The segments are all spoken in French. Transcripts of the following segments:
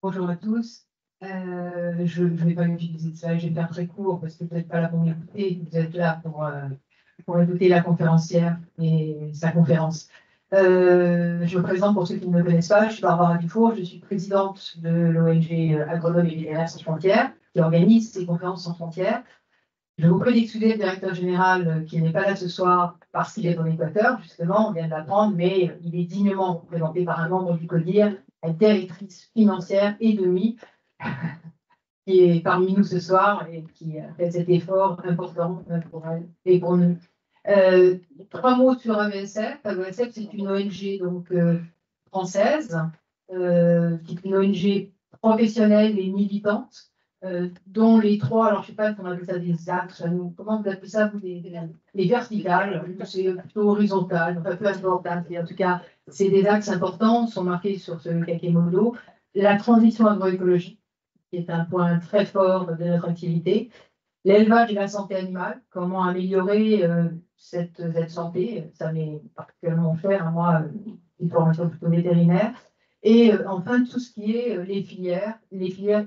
Bonjour à tous. Je ne vais pas utiliser de ça, je vais faire très court parce que vous n'êtes pas là pour m'écouter, vous êtes là pour écouter la conférencière et sa conférence. Je me présente pour ceux qui ne me connaissent pas, je suis Barbara Dufour, je suis présidente de l'ONG Agronomes et Vétérinaires sans frontières qui organise ces conférences sans frontières. Je vous prie d'excuser le directeur général qui n'est pas là ce soir parce qu'il est en Équateur, justement, on vient de l'apprendre, mais il est dignement représenté par un membre du CODIR, la directrice financière et demi, qui est parmi nous ce soir et qui a fait cet effort important pour elle et pour nous. Trois mots sur AVSF. AVSF, c'est une ONG donc, française, qui est une ONG professionnelle et militante, dont les trois, alors je ne sais pas si on appelle ça des axes, comment vous appelez ça, vous, les verticales, c'est plutôt horizontal, enfin peu importe, hein, en tout cas, c'est des axes importants, sont marqués sur ce Kakemono. La transition agroécologique, qui est un point très fort de notre activité, l'élevage et la santé animale, comment améliorer cette santé, ça m'est particulièrement cher, hein, moi, une formation plutôt vétérinaire, et enfin tout ce qui est les filières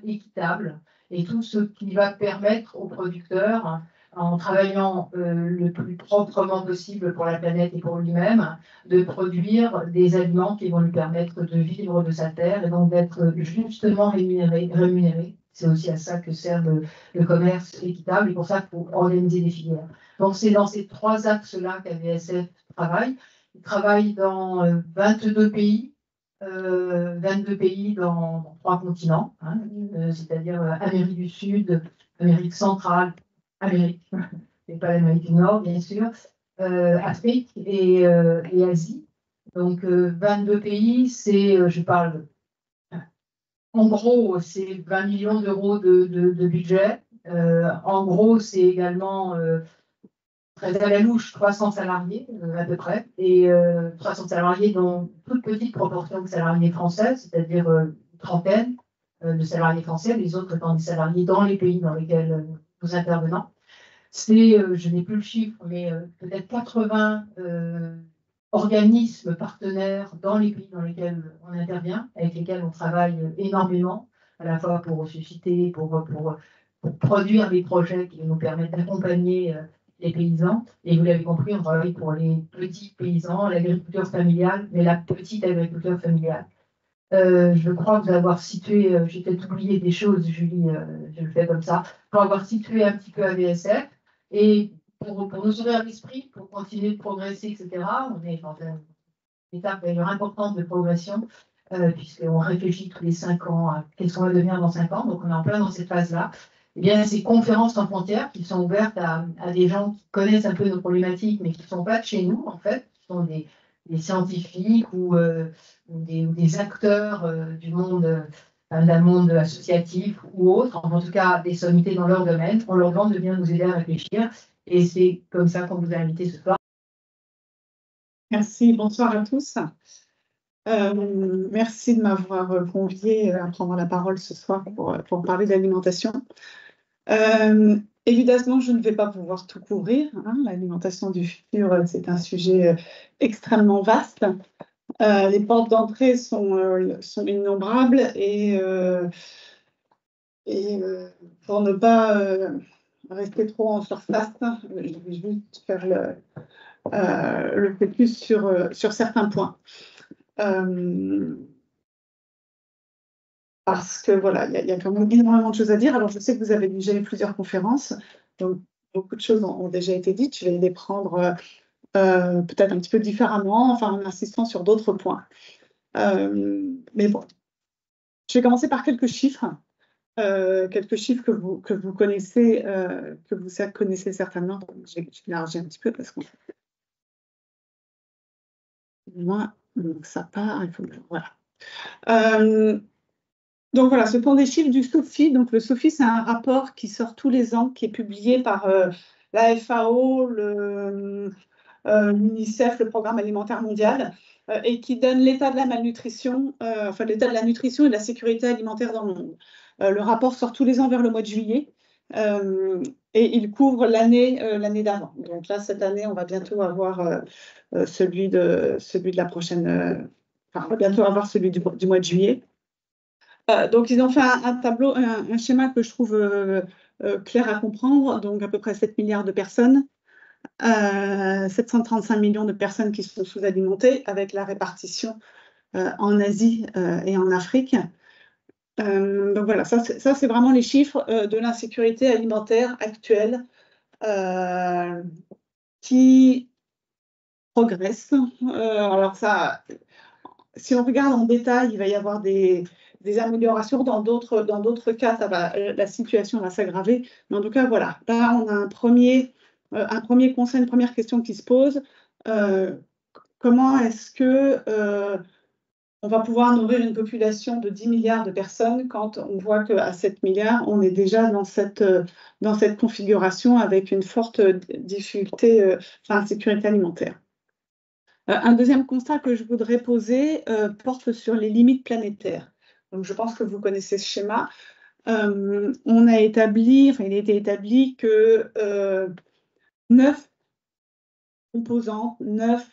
équitables, et tout ce qui va permettre aux producteurs, hein, en travaillant le plus proprement possible pour la planète et pour lui-même, de produire des aliments qui vont lui permettre de vivre de sa terre et donc d'être justement rémunéré. C'est aussi à ça que sert le commerce équitable, et pour ça, il faut organiser des filières. Donc, c'est dans ces trois axes-là qu'AVSF travaille. Il travaille dans 22 pays, 22 pays dans trois continents, hein, c'est-à-dire Amérique du Sud, Amérique centrale, Amérique, et pas l'Amérique du Nord, bien sûr, Afrique et Asie. Donc, 22 pays, c'est, je parle en gros, c'est 20 millions d'euros de budget. En gros, c'est également très à la louche 300 salariés à peu près, et 300 salariés dont toute petite proportion de salariés français, c'est-à-dire une trentaine de salariés français, les autres étant des salariés dans les pays dans lesquels nous intervenons. C'est, je n'ai plus le chiffre, mais peut-être 80 organismes partenaires dans les pays dans lesquels on intervient, avec lesquels on travaille énormément, à la fois pour susciter, pour produire des projets qui nous permettent d'accompagner les paysans. Et vous l'avez compris, on travaille pour les petits paysans, l'agriculture familiale, mais la petite agriculture familiale. Je crois vous avoir situé, j'ai peut-être oublié des choses, Julie, je le fais comme ça, pour avoir situé un petit peu AVSF, et pour nous ouvrir l'esprit, pour continuer de progresser, etc. On est dans une étape d'ailleurs importante de progression, puisqu'on réfléchit tous les 5 ans à qu'est-ce qu'on va devenir dans 5 ans, donc on est en plein dans cette phase-là. Eh bien, ces conférences sans frontières qui sont ouvertes à des gens qui connaissent un peu nos problématiques, mais qui ne sont pas de chez nous, en fait, qui sont des scientifiques ou des acteurs du monde, d'un monde associatif ou autre, en tout cas des sommités dans leur domaine. On leur demande de bien nous aider à réfléchir, et c'est comme ça qu'on vous a invité ce soir. Merci, bonsoir à tous. Merci de m'avoir conviée à prendre la parole ce soir pour parler d'alimentation. Évidemment, je ne vais pas pouvoir tout couvrir, hein. L'alimentation du futur, c'est un sujet extrêmement vaste. Les portes d'entrée sont innombrables, et pour ne pas rester trop en surface, je vais juste faire le focus sur certains points. Parce que voilà, il y a quand même énormément de choses à dire. Alors, je sais que vous avez déjà eu plusieurs conférences, donc beaucoup de choses ont déjà été dites. Je vais les prendre peut-être un petit peu différemment, enfin en insistant sur d'autres points. Mais bon, je vais commencer par quelques chiffres que vous connaissez, connaissez certainement. J'ai élargi un petit peu parce que moi, donc ça part, il faut que voilà. Donc voilà, ce sont des chiffres du SOFI. Donc le SOFI, c'est un rapport qui sort tous les ans, qui est publié par la FAO, l'UNICEF, le Programme alimentaire mondial, et qui donne l'état de la malnutrition, enfin l'état de la nutrition et de la sécurité alimentaire dans le monde. Le rapport sort tous les ans vers le mois de juillet, et il couvre l'année d'avant. Donc là, cette année, on va bientôt avoir celui de la prochaine, enfin, on va bientôt avoir celui du mois de juillet. Donc, ils ont fait un tableau, un schéma que je trouve clair à comprendre. Donc, à peu près 7 milliards de personnes, 735 millions de personnes qui sont sous-alimentées, avec la répartition en Asie et en Afrique. Donc voilà, ça c'est vraiment les chiffres de l'insécurité alimentaire actuelle qui progresse. Alors ça, si on regarde en détail, il va y avoir des améliorations. Dans d'autres cas, la situation va s'aggraver. Mais en tout cas, voilà, là on a un premier constat, une première question qui se pose. Comment est-ce que on va pouvoir nourrir une population de 10 milliards de personnes quand on voit qu'à 7 milliards, on est déjà dans cette configuration avec une forte difficulté, insécurité alimentaire. Un deuxième constat que je voudrais poser porte sur les limites planétaires. Donc, je pense que vous connaissez ce schéma. Il a été établi que 9 composantes, 9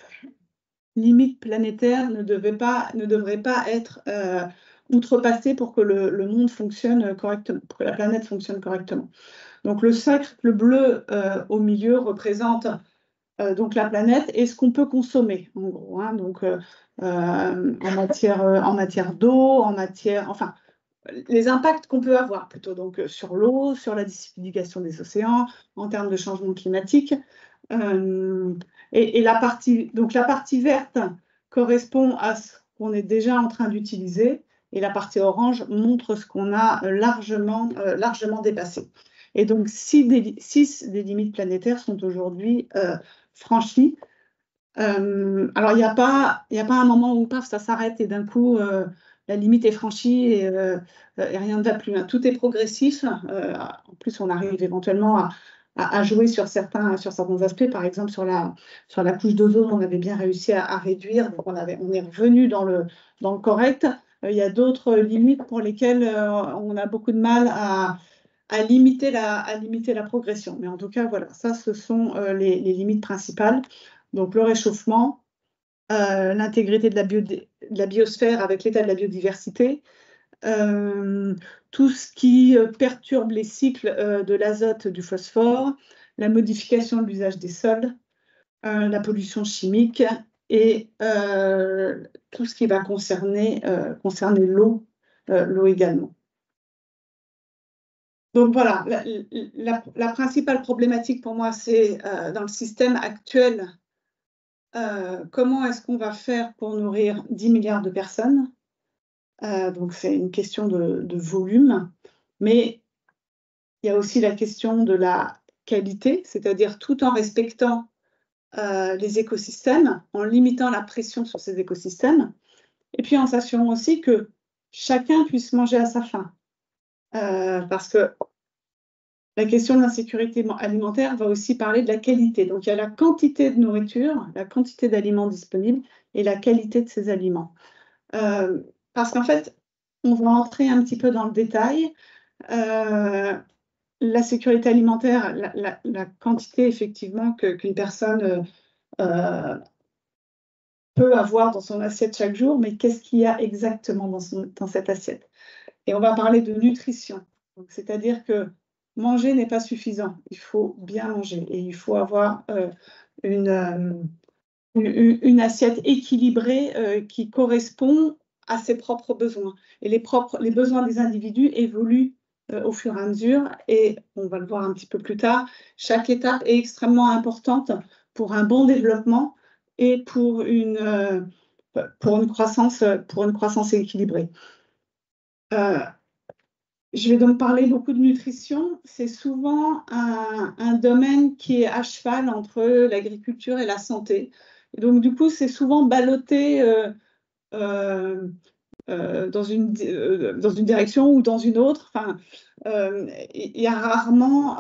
limites planétaires ne devraient pas être outrepassées pour que le monde fonctionne correctement, pour que la planète fonctionne correctement. Donc le cercle bleu au milieu représente donc la planète et ce qu'on peut consommer, en gros. Hein, donc en matière d'eau, enfin, les impacts qu'on peut avoir plutôt donc sur l'eau, sur la diversification des océans, en termes de changement climatique. Et la partie verte correspond à ce qu'on est déjà en train d'utiliser et la partie orange montre ce qu'on a largement dépassé. Et donc, 6 des limites planétaires sont aujourd'hui franchies. Alors, il n'y a pas un moment où paf, ça s'arrête et d'un coup, la limite est franchie et rien ne va plus. Hein. Tout est progressif. En plus, on arrive éventuellement à jouer sur certains aspects. Par exemple, sur la couche d'ozone, on avait bien réussi à réduire. Donc, on est revenu dans le correct. Il y a d'autres limites pour lesquelles on a beaucoup de mal à limiter la progression. Mais en tout cas, voilà, ça, ce sont les limites principales. Donc, le réchauffement, l'intégrité de la biosphère avec l'état de la biodiversité, tout ce qui perturbe les cycles de l'azote, du phosphore, la modification de l'usage des sols, la pollution chimique et tout ce qui va concerner l'eau également. Donc voilà, la principale problématique pour moi, c'est dans le système actuel, comment est-ce qu'on va faire pour nourrir 10 milliards de personnes? Donc c'est une question de volume, mais il y a aussi la question de la qualité, c'est-à-dire tout en respectant les écosystèmes, en limitant la pression sur ces écosystèmes, et puis en s'assurant aussi que chacun puisse manger à sa faim. Parce que la question de l'insécurité alimentaire va aussi parler de la qualité. Donc, il y a la quantité de nourriture, la quantité d'aliments disponibles et la qualité de ces aliments. Parce qu'en fait, on va entrer un petit peu dans le détail. La sécurité alimentaire, la quantité effectivement qu'une personne peut avoir dans son assiette chaque jour, mais qu'est-ce qu'il y a exactement dans cette assiette? Et on va parler de nutrition. C'est-à-dire que manger n'est pas suffisant. Il faut bien manger et il faut avoir une assiette équilibrée qui correspond à ses propres besoins. Et les besoins des individus évoluent au fur et à mesure et on va le voir un petit peu plus tard. Chaque étape est extrêmement importante pour un bon développement et pour une croissance équilibrée. Je vais donc parler beaucoup de nutrition. C'est souvent un domaine qui est à cheval entre l'agriculture et la santé. Et donc, du coup, c'est souvent ballotté dans une direction ou dans une autre. Enfin, il y a rarement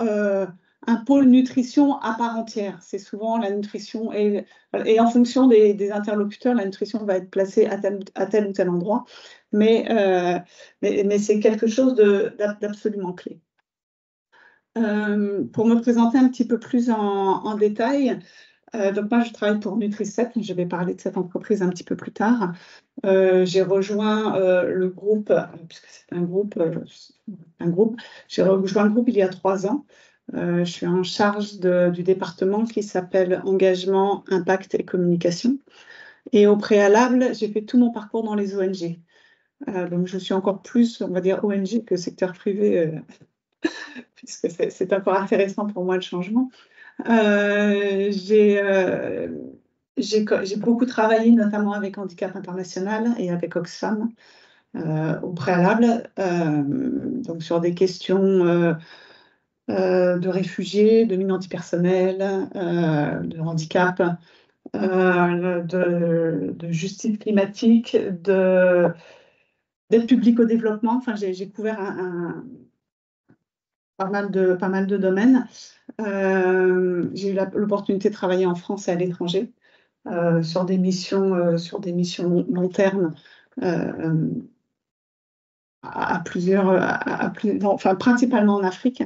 un pôle nutrition à part entière. C'est souvent la nutrition et en fonction des interlocuteurs, la nutrition va être placée à tel ou tel endroit. Mais c'est quelque chose d'absolument clé. Pour me présenter un petit peu plus en détail, Donc moi, je travaille pour Nutri7. Je vais parler de cette entreprise un petit peu plus tard. J'ai rejoint le groupe, puisque c'est un groupe, j'ai rejoint le groupe il y a 3 ans. Je suis en charge du département qui s'appelle Engagement, Impact et Communication. Et au préalable, j'ai fait tout mon parcours dans les ONG. Donc je suis encore plus, on va dire, ONG que secteur privé, puisque c'est encore intéressant pour moi le changement. J'ai beaucoup travaillé, notamment avec Handicap International et avec Oxfam au préalable, donc sur des questions de réfugiés, de mines antipersonnelles, de handicap, de justice climatique, d'aide publique au développement. Enfin, j'ai couvert pas mal de domaines. J'ai eu l'opportunité de travailler en France et à l'étranger sur des missions long terme enfin principalement en Afrique.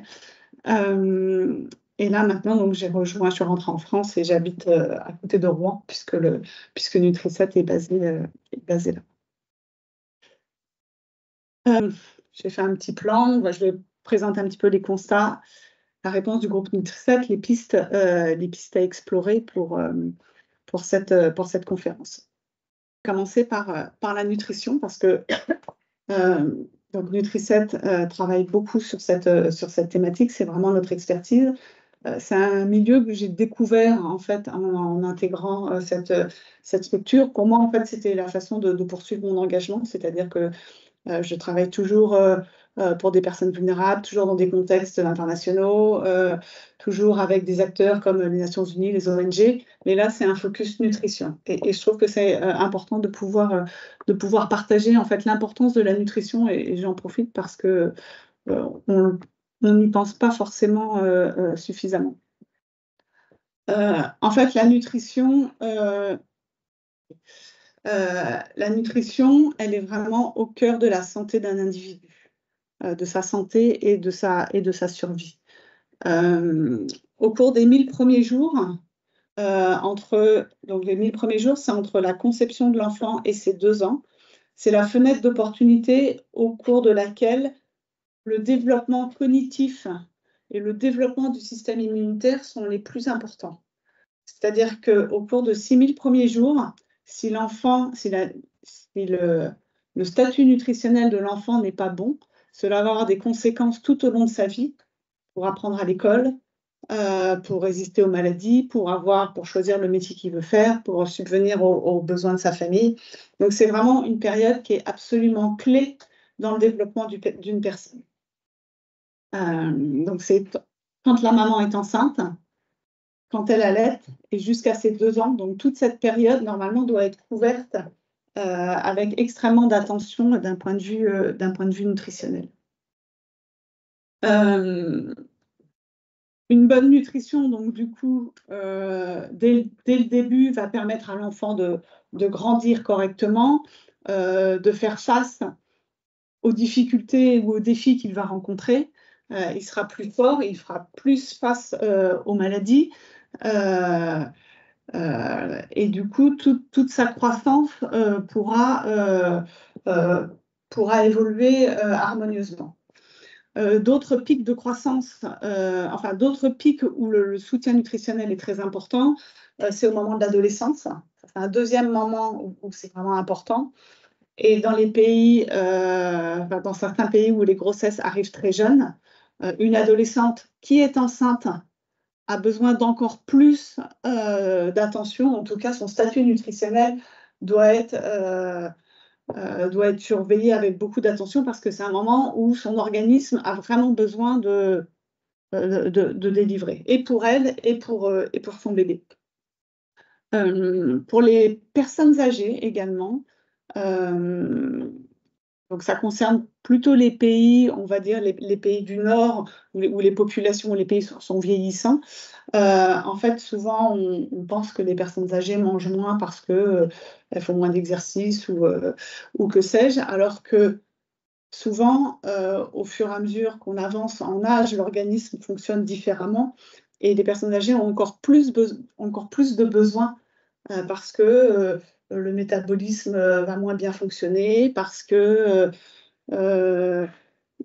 Et là maintenant, donc je suis rentrée en France et j'habite à côté de Rouen puisque Nutri7 est basé là. J'ai fait un petit plan. Je vais présenter un petit peu les constats, la réponse du groupe Nutri7, les pistes à explorer pour cette conférence. Commencer par la nutrition parce que donc Nutri7 travaille beaucoup sur cette thématique, c'est vraiment notre expertise. C'est un milieu que j'ai découvert en fait en intégrant cette structure. Pour moi, en fait, c'était la façon de poursuivre mon engagement, c'est-à-dire que je travaille toujours pour des personnes vulnérables, toujours dans des contextes internationaux, toujours avec des acteurs comme les Nations Unies, les ONG. Mais là, c'est un focus nutrition. Et je trouve que c'est important de pouvoir partager en fait l'importance de la nutrition. Et j'en profite parce que on n'y pense pas forcément suffisamment. En fait, la nutrition, elle est vraiment au cœur de la santé d'un individu, de sa santé et de sa survie. Au cours des 1000 premiers jours, donc les 1000 premiers jours, c'est entre la conception de l'enfant et ses 2 ans. C'est la fenêtre d'opportunité au cours de laquelle le développement cognitif et le développement du système immunitaire sont les plus importants. C'est-à-dire qu'au cours de 6000 premiers jours, si le statut nutritionnel de l'enfant n'est pas bon, cela va avoir des conséquences tout au long de sa vie pour apprendre à l'école, pour résister aux maladies, pour choisir le métier qu'il veut faire, pour subvenir aux besoins de sa famille. Donc c'est vraiment une période qui est absolument clé dans le développement d'une personne. Donc c'est quand la maman est enceinte, quand elle allaite et jusqu'à ses 2 ans. Donc toute cette période normalement doit être couverte avec extrêmement d'attention d'un point de vue nutritionnel. Une bonne nutrition, donc du coup, dès le début, va permettre à l'enfant de grandir correctement, de faire face aux difficultés ou aux défis qu'il va rencontrer. Il sera plus fort, il fera plus face aux maladies. Et du coup, toute sa croissance pourra évoluer harmonieusement. D'autres pics de croissance, d'autres pics où le soutien nutritionnel est très important, c'est au moment de l'adolescence. C'est un deuxième moment où c'est vraiment important. Et dans certains pays où les grossesses arrivent très jeunes, une adolescente qui est enceinte a besoin d'encore plus d'attention. En tout cas, son statut nutritionnel doit être surveillé avec beaucoup d'attention parce que c'est un moment où son organisme a vraiment besoin de délivrer, et pour elle et pour son bébé. Pour les personnes âgées également, donc ça concerne plutôt les pays, on va dire les pays du Nord, où les populations, où les pays sont vieillissants. En fait, souvent, on pense que les personnes âgées mangent moins parce qu'elles font moins d'exercice ou que sais-je, alors que souvent, au fur et à mesure qu'on avance en âge, l'organisme fonctionne différemment Et les personnes âgées ont encore plus de besoins parce que le métabolisme va moins bien fonctionner, parce que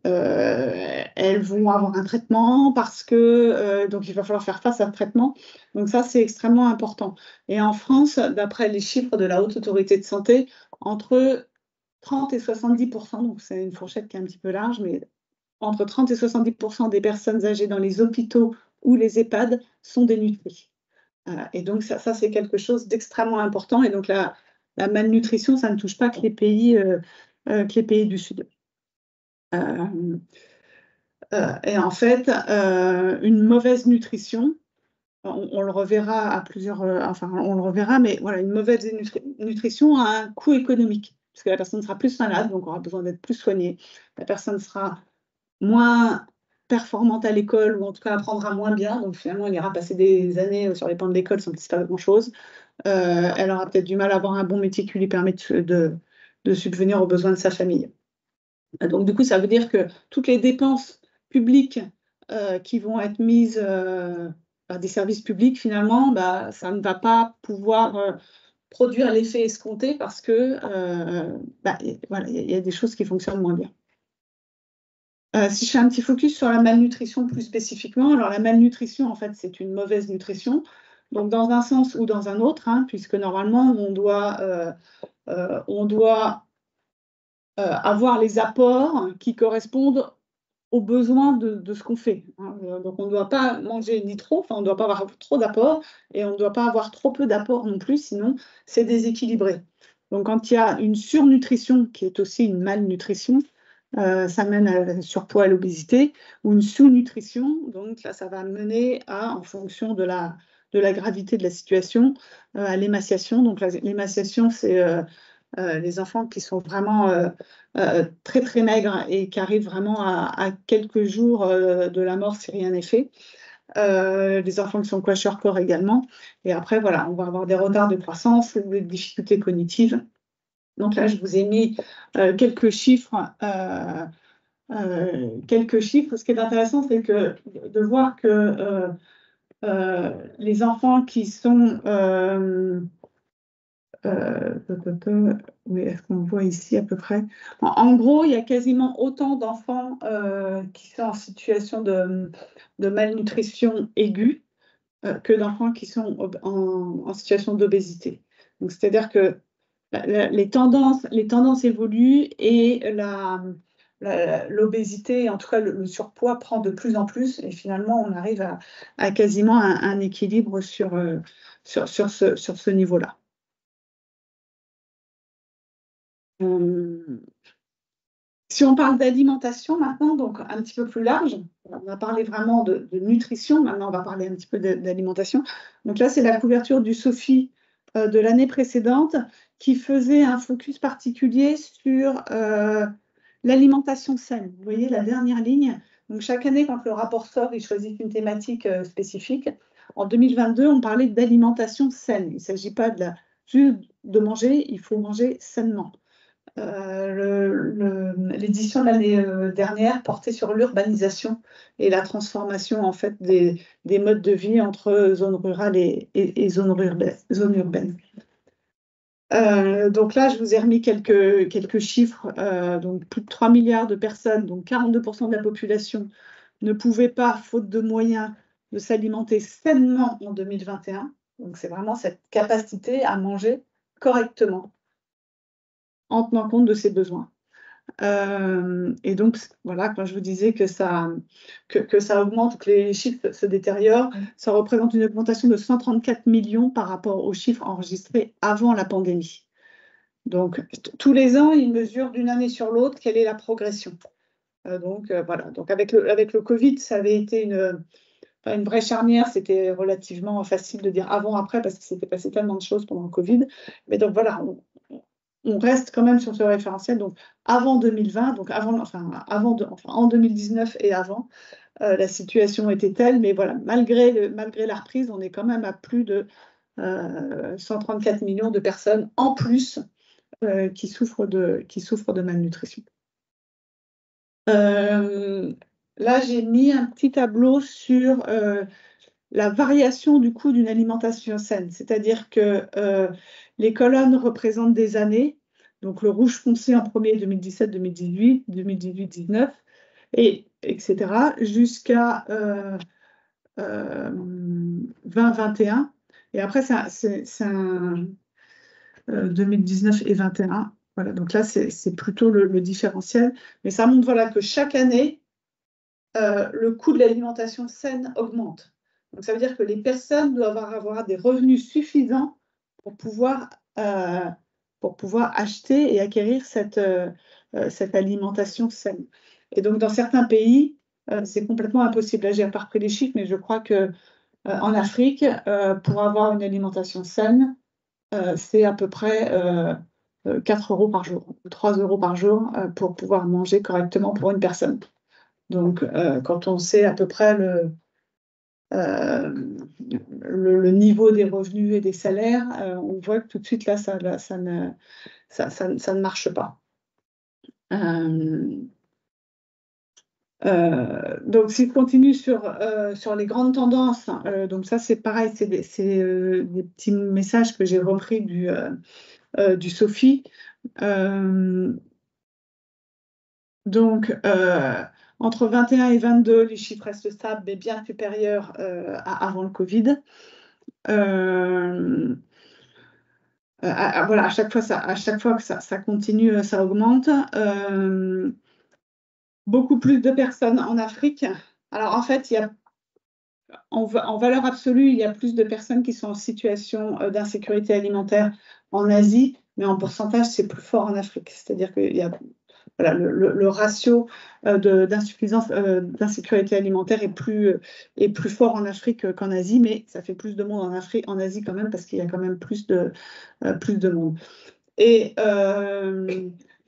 elles vont avoir un traitement, parce que donc il va falloir faire face à un traitement. Donc ça, c'est extrêmement important. Et en France, d'après les chiffres de la Haute Autorité de Santé, entre 30 et 70%, donc c'est une fourchette qui est un petit peu large, mais entre 30 et 70% des personnes âgées dans les hôpitaux ou les EHPAD sont dénutries. Et donc ça c'est quelque chose d'extrêmement important. Et donc la malnutrition, ça ne touche pas que les pays du Sud. Et en fait, une mauvaise nutrition, on le reverra à plusieurs, enfin on le reverra, mais voilà, une mauvaise nutrition a un coût économique, parce que la personne sera plus malade, donc aura besoin d'être plus soignée. La personne sera moins performante à l'école, ou en tout cas apprendra moins bien, donc finalement elle ira passer des années sur les bancs de l'école sans faire grand-chose. Elle aura peut-être du mal à avoir un bon métier qui lui permette de subvenir aux besoins de sa famille. Donc du coup, ça veut dire que toutes les dépenses publiques qui vont être mises par des services publics, finalement, ça ne va pas pouvoir produire l'effet escompté parce que voilà, il y a des choses qui fonctionnent moins bien. Si je fais un petit focus sur la malnutrition plus spécifiquement, alors la malnutrition, en fait, c'est une mauvaise nutrition, donc dans un sens ou dans un autre, hein, puisque normalement, on doit avoir les apports qui correspondent aux besoins de ce qu'on fait, hein. Donc, on ne doit pas manger ni trop, enfin, on ne doit pas avoir trop d'apports et on ne doit pas avoir trop peu d'apports non plus, sinon c'est déséquilibré. Donc, quand il y a une surnutrition qui est aussi une malnutrition, ça mène à la surpoids, à l'obésité, ou une sous-nutrition, donc là, ça va mener à, en fonction de la gravité de la situation, à l'émaciation. Donc, l'émaciation, c'est les enfants qui sont vraiment très très maigres et qui arrivent vraiment à quelques jours de la mort si rien n'est fait. Les enfants qui sont kwashiorkor également. Et après, voilà, on va avoir des retards de croissance, des difficultés cognitives. Donc là, je vous ai mis quelques chiffres. Quelques chiffres. Ce qui est intéressant, c'est de voir que les enfants qui sont oui, est-ce qu'on voit ici à peu près? En gros, il y a quasiment autant d'enfants qui sont en situation de malnutrition aiguë que d'enfants qui sont en situation d'obésité. Donc, c'est-à-dire que les tendances évoluent et l'obésité, en tout cas le surpoids, prend de plus en plus. Et finalement, on arrive à quasiment un équilibre sur ce niveau-là. Si on parle d'alimentation maintenant, donc un petit peu plus large, on a parlé vraiment de nutrition, maintenant on va parler un petit peu d'alimentation. Donc là, c'est la couverture du SOFI de l'année précédente qui faisait un focus particulier sur l'alimentation saine. Vous voyez la dernière ligne. Donc chaque année, quand le rapport sort, il choisit une thématique spécifique. En 2022, on parlait d'alimentation saine. Il ne s'agit pas juste de manger, il faut manger sainement. L'édition de l'année dernière portait sur l'urbanisation et la transformation en fait des modes de vie entre zones rurales et zones urbaines. Donc là, je vous ai remis quelques chiffres. Donc plus de 3 milliards de personnes, donc 42% de la population, ne pouvaient pas, faute de moyens, de s'alimenter sainement en 2021. Donc c'est vraiment cette capacité à manger correctement en tenant compte de ses besoins. Et donc, voilà, quand je vous disais que ça augmente, que les chiffres se détériorent, ça représente une augmentation de 134 millions par rapport aux chiffres enregistrés avant la pandémie. Donc, tous les ans, ils mesurent d'une année sur l'autre quelle est la progression. Voilà. Donc, avec le Covid, ça avait été une vraie charnière. C'était relativement facile de dire avant-après parce que s'était passé tellement de choses pendant le Covid. Mais donc, voilà, on reste quand même sur ce référentiel. Donc, avant 2020, donc en 2019 et avant, la situation était telle, mais voilà, malgré la reprise, on est quand même à plus de 134 millions de personnes en plus qui souffrent de malnutrition. Là, j'ai mis un petit tableau sur la variation du coût d'une alimentation saine. C'est-à-dire que les colonnes représentent des années. Donc le rouge foncé en premier, 2017, 2018, 2018, 19, et etc. jusqu'à 2021. Et après, c'est un 2019 et 21. Voilà, donc là, c'est plutôt le différentiel. Mais ça montre voilà, que chaque année, le coût de l'alimentation saine augmente. Donc ça veut dire que les personnes doivent avoir des revenus suffisants pour pouvoir acheter et acquérir cette alimentation saine. Et donc dans certains pays, c'est complètement impossible. Là, j'ai pas repris les chiffres, mais je crois que en Afrique, pour avoir une alimentation saine, c'est à peu près 4 euros par jour, ou 3 euros par jour pour pouvoir manger correctement pour une personne. Donc, quand on sait à peu près le niveau des revenus et des salaires, on voit que tout de suite, là, ça ne marche pas. Donc, si je continue sur les grandes tendances, donc ça, c'est pareil, c'est des petits messages que j'ai repris du SOFI. Donc, entre 21 et 22, les chiffres restent stables, mais bien supérieurs à avant le Covid. Voilà, à chaque fois que ça continue, ça augmente. Beaucoup plus de personnes en Afrique. Alors, en fait, en valeur absolue, il y a plus de personnes qui sont en situation d'insécurité alimentaire en Asie, mais en pourcentage, c'est plus fort en Afrique. C'est-à-dire qu'il y a voilà, le ratio d'insécurité alimentaire est plus fort en Afrique qu'en Asie, mais ça fait plus de monde en Asie quand même, parce qu'il y a quand même plus de monde. Et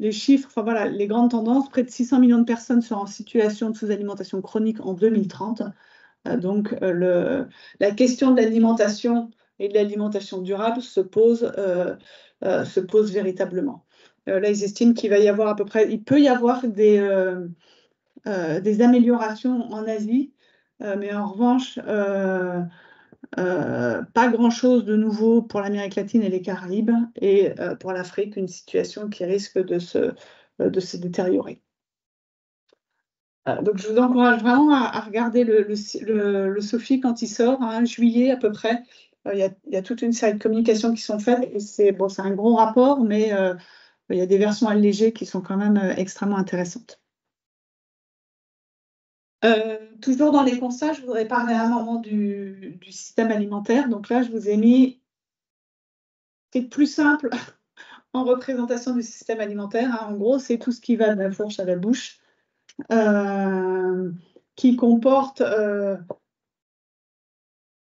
les chiffres, enfin voilà, les grandes tendances, près de 600 millions de personnes seront en situation de sous-alimentation chronique en 2030. Donc la question de l'alimentation et de l'alimentation durable se pose véritablement. Là, ils estiment qu'il va y avoir il peut y avoir des améliorations en Asie, mais en revanche, pas grand-chose de nouveau pour l'Amérique latine et les Caraïbes, et pour l'Afrique, une situation qui risque de se détériorer. Donc, je vous encourage vraiment à regarder le SOFI quand il sort, en juillet à peu près. Il y a toute une série de communications qui sont faites, et c'est un gros rapport, mais il y a des versions allégées qui sont quand même extrêmement intéressantes. Toujours dans les constats, je voudrais parler à un moment du système alimentaire. Donc là, je vous ai mis ce qui est le plus simple en représentation du système alimentaire. En gros, c'est tout ce qui va de la fourche à la bouche, qui comporte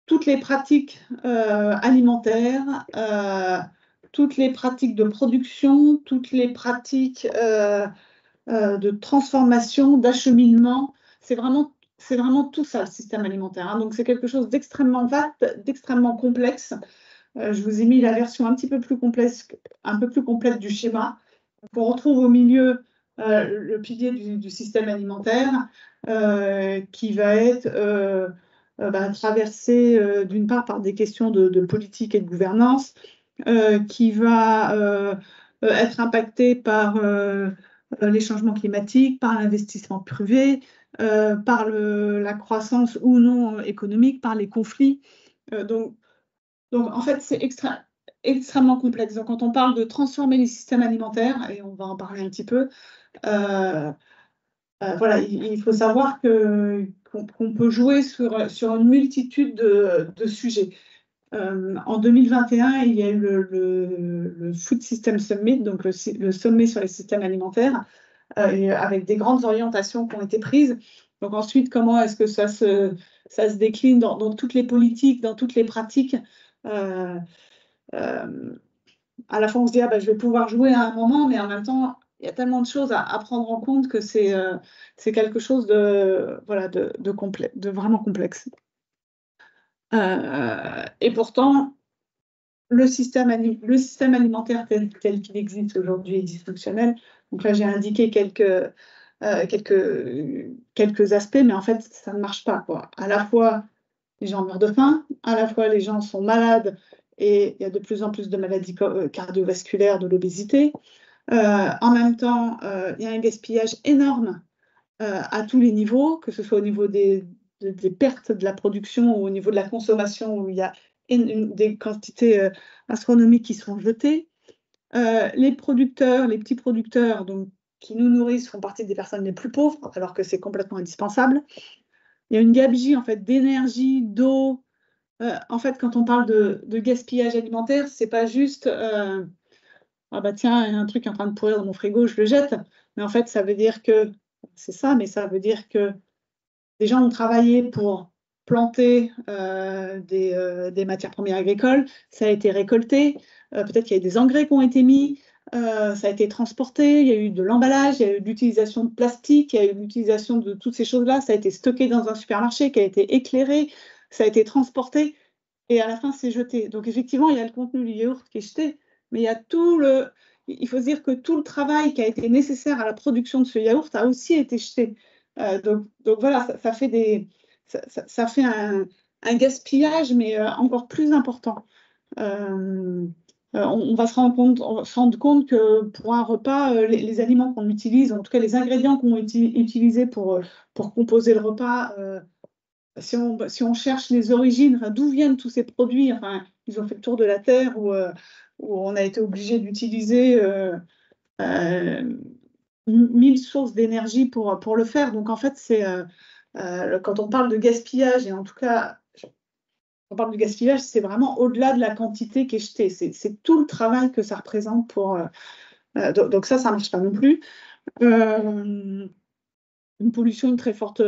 toutes les pratiques alimentaires, toutes les pratiques de production, toutes les pratiques de transformation, d'acheminement. C'est vraiment tout ça, le système alimentaire. Donc, c'est quelque chose d'extrêmement vaste, d'extrêmement complexe. Je vous ai mis la version un peu plus complète du schéma. On retrouve au milieu le pilier du système alimentaire qui va être traversé d'une part par des questions de politique et de gouvernance, qui va être impacté par les changements climatiques, par l'investissement privé, par la croissance ou non économique, par les conflits. Donc, en fait, c'est extrêmement complexe. Donc, quand on parle de transformer les systèmes alimentaires, et on va en parler un petit peu, voilà, il faut savoir qu'on peut jouer sur une multitude de sujets. En 2021, il y a eu le Food System Summit, donc le sommet sur les systèmes alimentaires, avec des grandes orientations qui ont été prises. Donc ensuite, comment est-ce que ça se décline dans toutes les politiques, dans toutes les pratiques. À la fois, on se dit, je vais pouvoir jouer à un moment, mais en même temps, il y a tellement de choses à prendre en compte que c'est quelque chose de vraiment complexe. Et pourtant, le système alimentaire tel qu'il existe aujourd'hui est dysfonctionnel. Donc là, j'ai indiqué quelques aspects, mais en fait, ça ne marche pas, quoi. À la fois, les gens meurent de faim, à la fois les gens sont malades et il y a de plus en plus de maladies cardiovasculaires, de l'obésité. En même temps, il y a un gaspillage énorme à tous les niveaux, que ce soit au niveau des pertes de la production ou au niveau de la consommation, où il y a des quantités astronomiques qui sont jetées. Les producteurs, les petits producteurs donc, qui nous nourrissent font partie des personnes les plus pauvres, alors que c'est complètement indispensable. Il y a une gabegie en fait, d'énergie, d'eau. En fait, quand on parle de gaspillage alimentaire, c'est pas juste ah bah tiens, il y a un truc en train de pourrir dans mon frigo, je le jette. Mais en fait, ça veut dire que c'est ça, mais ça veut dire que des gens ont travaillé pour planter des matières premières agricoles, ça a été récolté, peut-être qu'il y a eu des engrais qui ont été mis, ça a été transporté, il y a eu de l'emballage, il y a eu de l'utilisation de plastique, il y a eu l'utilisation de toutes ces choses-là, ça a été stocké dans un supermarché, qui a été éclairé, ça a été transporté, et à la fin, c'est jeté. Donc effectivement, il y a le contenu du yaourt qui est jeté, mais il y a tout le... Il faut se dire que tout le travail qui a été nécessaire à la production de ce yaourt a aussi été jeté. Donc voilà, ça fait ça fait un gaspillage, mais encore plus important. On va se rendre compte que pour un repas, les aliments qu'on utilise, en tout cas les ingrédients qu'on utilisés pour composer le repas, si on cherche les origines, enfin, d'où viennent tous ces produits, enfin, ils ont fait le tour de la Terre où on a été obligé d'utiliser 1000 sources d'énergie pour le faire. Donc en fait, quand on parle de gaspillage, et en tout cas, quand on parle de gaspillage, c'est vraiment au-delà de la quantité qui est jetée. C'est tout le travail que ça représente donc ça ne marche pas non plus. Une pollution, une très forte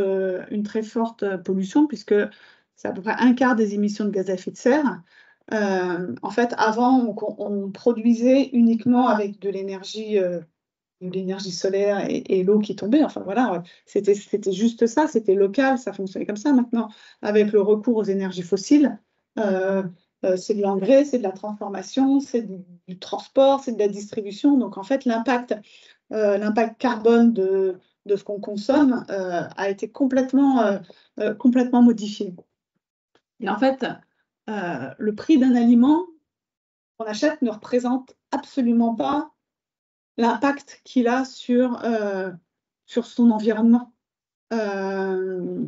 pollution, puisque c'est à peu près un quart des émissions de gaz à effet de serre. En fait, avant, on produisait uniquement avec de l'énergie solaire et l'eau qui tombait. Enfin voilà, c'était juste ça, c'était local, ça fonctionnait comme ça. Maintenant, avec le recours aux énergies fossiles, c'est de l'engrais, c'est de la transformation, c'est du transport, c'est de la distribution. Donc en fait, l'impact carbone de ce qu'on consomme a été complètement modifié. Et en fait, le prix d'un aliment qu'on achète ne représente absolument pas l'impact qu'il a sur son environnement. Euh,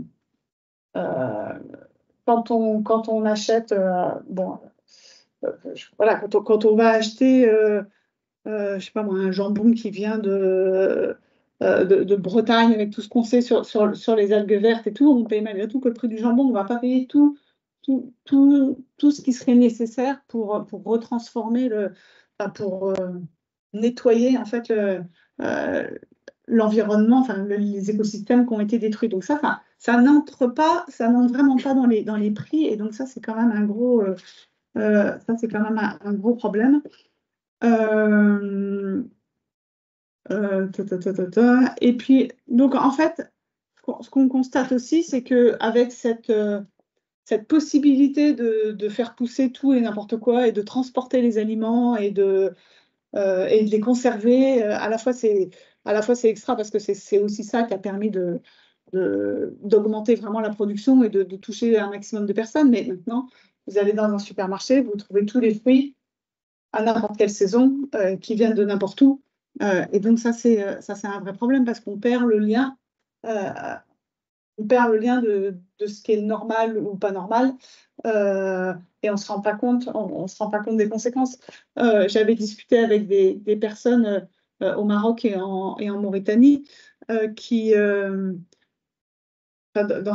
quand on achète, voilà, quand on va acheter, je sais pas moi, un jambon qui vient de Bretagne avec tout ce qu'on sait sur les algues vertes et tout, on paye malgré tout que le prix du jambon, on ne va pas payer tout ce qui serait nécessaire pour retransformer pour nettoyer en fait l'environnement, enfin les écosystèmes qui ont été détruits. Donc ça n'entre vraiment pas dans les prix, et donc ça c'est quand même un gros problème. Et puis donc en fait, ce qu'on constate aussi, c'est que avec cette possibilité de faire pousser tout et n'importe quoi et de transporter les aliments et de les conserver. À la fois c'est extra parce que c'est aussi ça qui a permis d'augmenter vraiment la production et de toucher un maximum de personnes. Mais maintenant, vous allez dans un supermarché, vous trouvez tous les fruits à n'importe quelle saison qui viennent de n'importe où. Et donc ça c'est un vrai problème parce qu'on perd le lien. De ce qui est normal ou pas normal, et on ne se rend pas compte, on se rend pas compte des conséquences. J'avais discuté avec des personnes au Maroc et en Mauritanie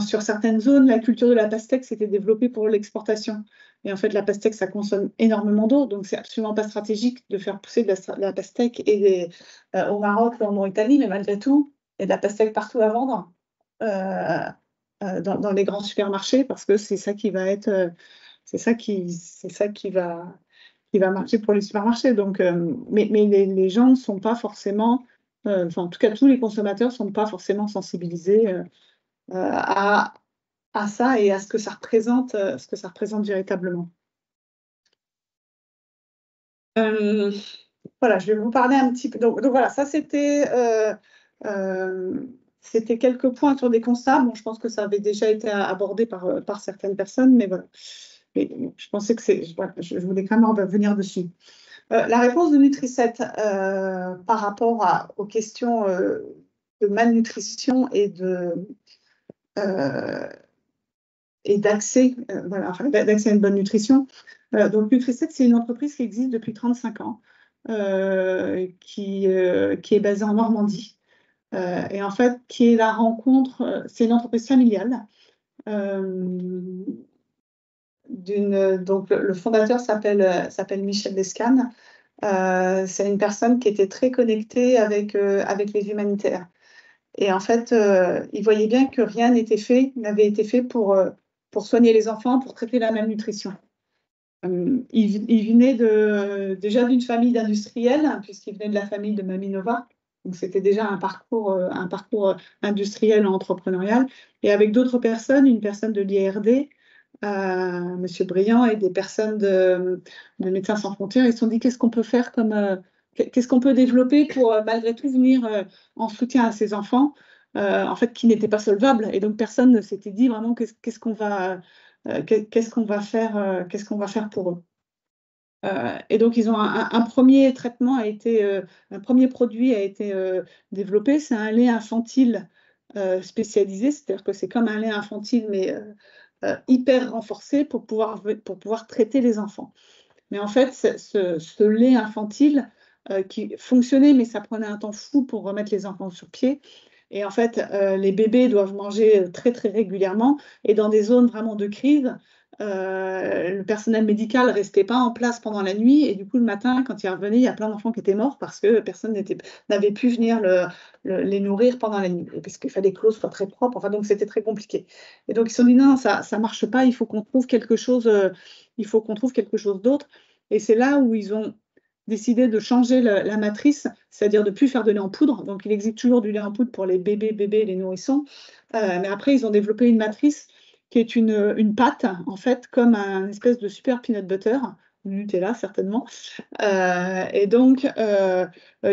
sur certaines zones, la culture de la pastèque s'était développée pour l'exportation. Et en fait, la pastèque, ça consomme énormément d'eau, donc c'est absolument pas stratégique de faire pousser de la pastèque au Maroc ou en Mauritanie, mais malgré tout, il y a de la pastèque partout à vendre. Dans les grands supermarchés, parce que c'est ça qui va marcher pour les supermarchés. Donc, mais les gens ne sont pas forcément, en tout cas tous les consommateurs ne sont pas forcément sensibilisés à ça et à ce que ça représente véritablement. Voilà, je vais vous parler un petit peu. Donc voilà, ça c'était c'était quelques points sur des constats. Bon, je pense que ça avait déjà été abordé par certaines personnes, mais voilà. Mais je pensais que voilà, je voulais quand même revenir dessus. La réponse de Nutri7 par rapport aux questions de malnutrition et d'accès voilà, enfin, d'accès à une bonne nutrition. Donc Nutri7, c'est une entreprise qui existe depuis 35 ans, qui est basée en Normandie. Et en fait, qui est la rencontre, c'est une entreprise familiale. Donc le fondateur s'appelle Michel Descanes. C'est une personne qui était très connectée avec les humanitaires. Et en fait, il voyait bien que rien n'avait été fait pour soigner les enfants, pour traiter la malnutrition. Il venait déjà d'une famille d'industriels, hein, puisqu'il venait de la famille de Maminova. Donc c'était déjà un parcours industriel entrepreneurial. Et avec d'autres personnes, une personne de l'IRD, Monsieur Briand, et des personnes de Médecins sans frontières, ils se sont dit qu'est-ce qu'on peut faire qu'est-ce qu'on peut développer pour malgré tout venir en soutien à ces enfants, en fait, qui n'étaient pas solvables. Et donc personne ne s'était dit vraiment qu'est-ce qu'on va faire pour eux. Et donc, ils ont un premier traitement un premier produit a été développé. C'est un lait infantile spécialisé, c'est-à-dire que c'est comme un lait infantile, mais hyper renforcé pour pouvoir traiter les enfants. Mais en fait, ce lait infantile qui fonctionnait, mais ça prenait un temps fou pour remettre les enfants sur pied. Et en fait, les bébés doivent manger très, très régulièrement. Et dans des zones vraiment de crise, le personnel médical ne restait pas en place pendant la nuit. Et du coup, le matin, quand ils revenaient, il y a plein d'enfants qui étaient morts parce que personne n'avait pu venir les nourrir pendant la nuit. Parce qu'il fallait que l'eau soit très propre. Enfin, donc, c'était très compliqué. Et donc, ils se sont dit, non, ça ne marche pas. Il faut qu'on trouve quelque chose, d'autre. Et c'est là où ils ont décidé de changer la matrice, c'est-à-dire de ne plus faire de lait en poudre. Donc, il existe toujours du lait en poudre pour les bébés et les nourrissons. Mais après, ils ont développé une matrice qui est une pâte, en fait, comme un espèce de super peanut butter, Nutella certainement, et donc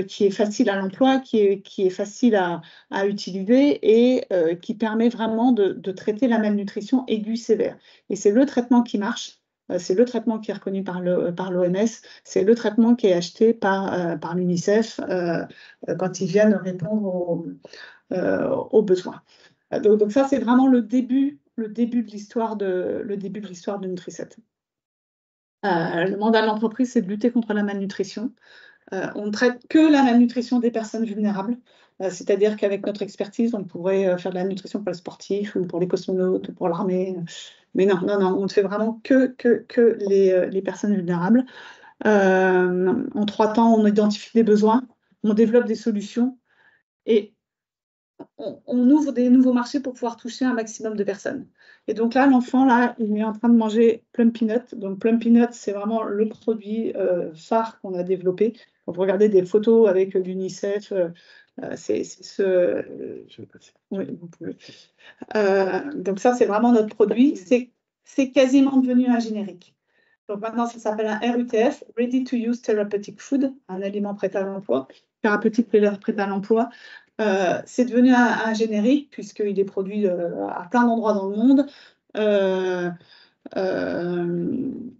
qui est facile à l'emploi, qui est facile à utiliser et qui permet vraiment de traiter la malnutrition aiguë sévère. Et c'est le traitement qui marche. C'est le traitement qui est reconnu par l'OMS, c'est le traitement qui est acheté par l'UNICEF quand ils viennent répondre aux besoins. Donc ça, c'est vraiment le début de l'histoire de Nutri7. Le mandat de l'entreprise, c'est de lutter contre la malnutrition. On ne traite que la malnutrition des personnes vulnérables, c'est-à-dire qu'avec notre expertise, on pourrait faire de la nutrition pour les sportifs ou pour les cosmonautes ou pour l'armée. Mais non, on ne fait vraiment que les personnes vulnérables. En 3 temps, on identifie des besoins, on développe des solutions et on ouvre des nouveaux marchés pour pouvoir toucher un maximum de personnes. Et donc là, l'enfant, il est en train de manger Plum Peanut. Donc Plum Peanut, c'est vraiment le produit phare qu'on a développé. Quand vous regardez des photos avec l'UNICEF, c'est ce... je vais passer. Oui, vous pouvez. Donc ça, c'est vraiment notre produit. C'est quasiment devenu un générique. Donc maintenant, ça s'appelle un RUTF, Ready to Use Therapeutic Food, un aliment prêt à l'emploi, thérapeutique prêt à l'emploi. C'est devenu un générique puisqu'il est produit à plein d'endroits dans le monde.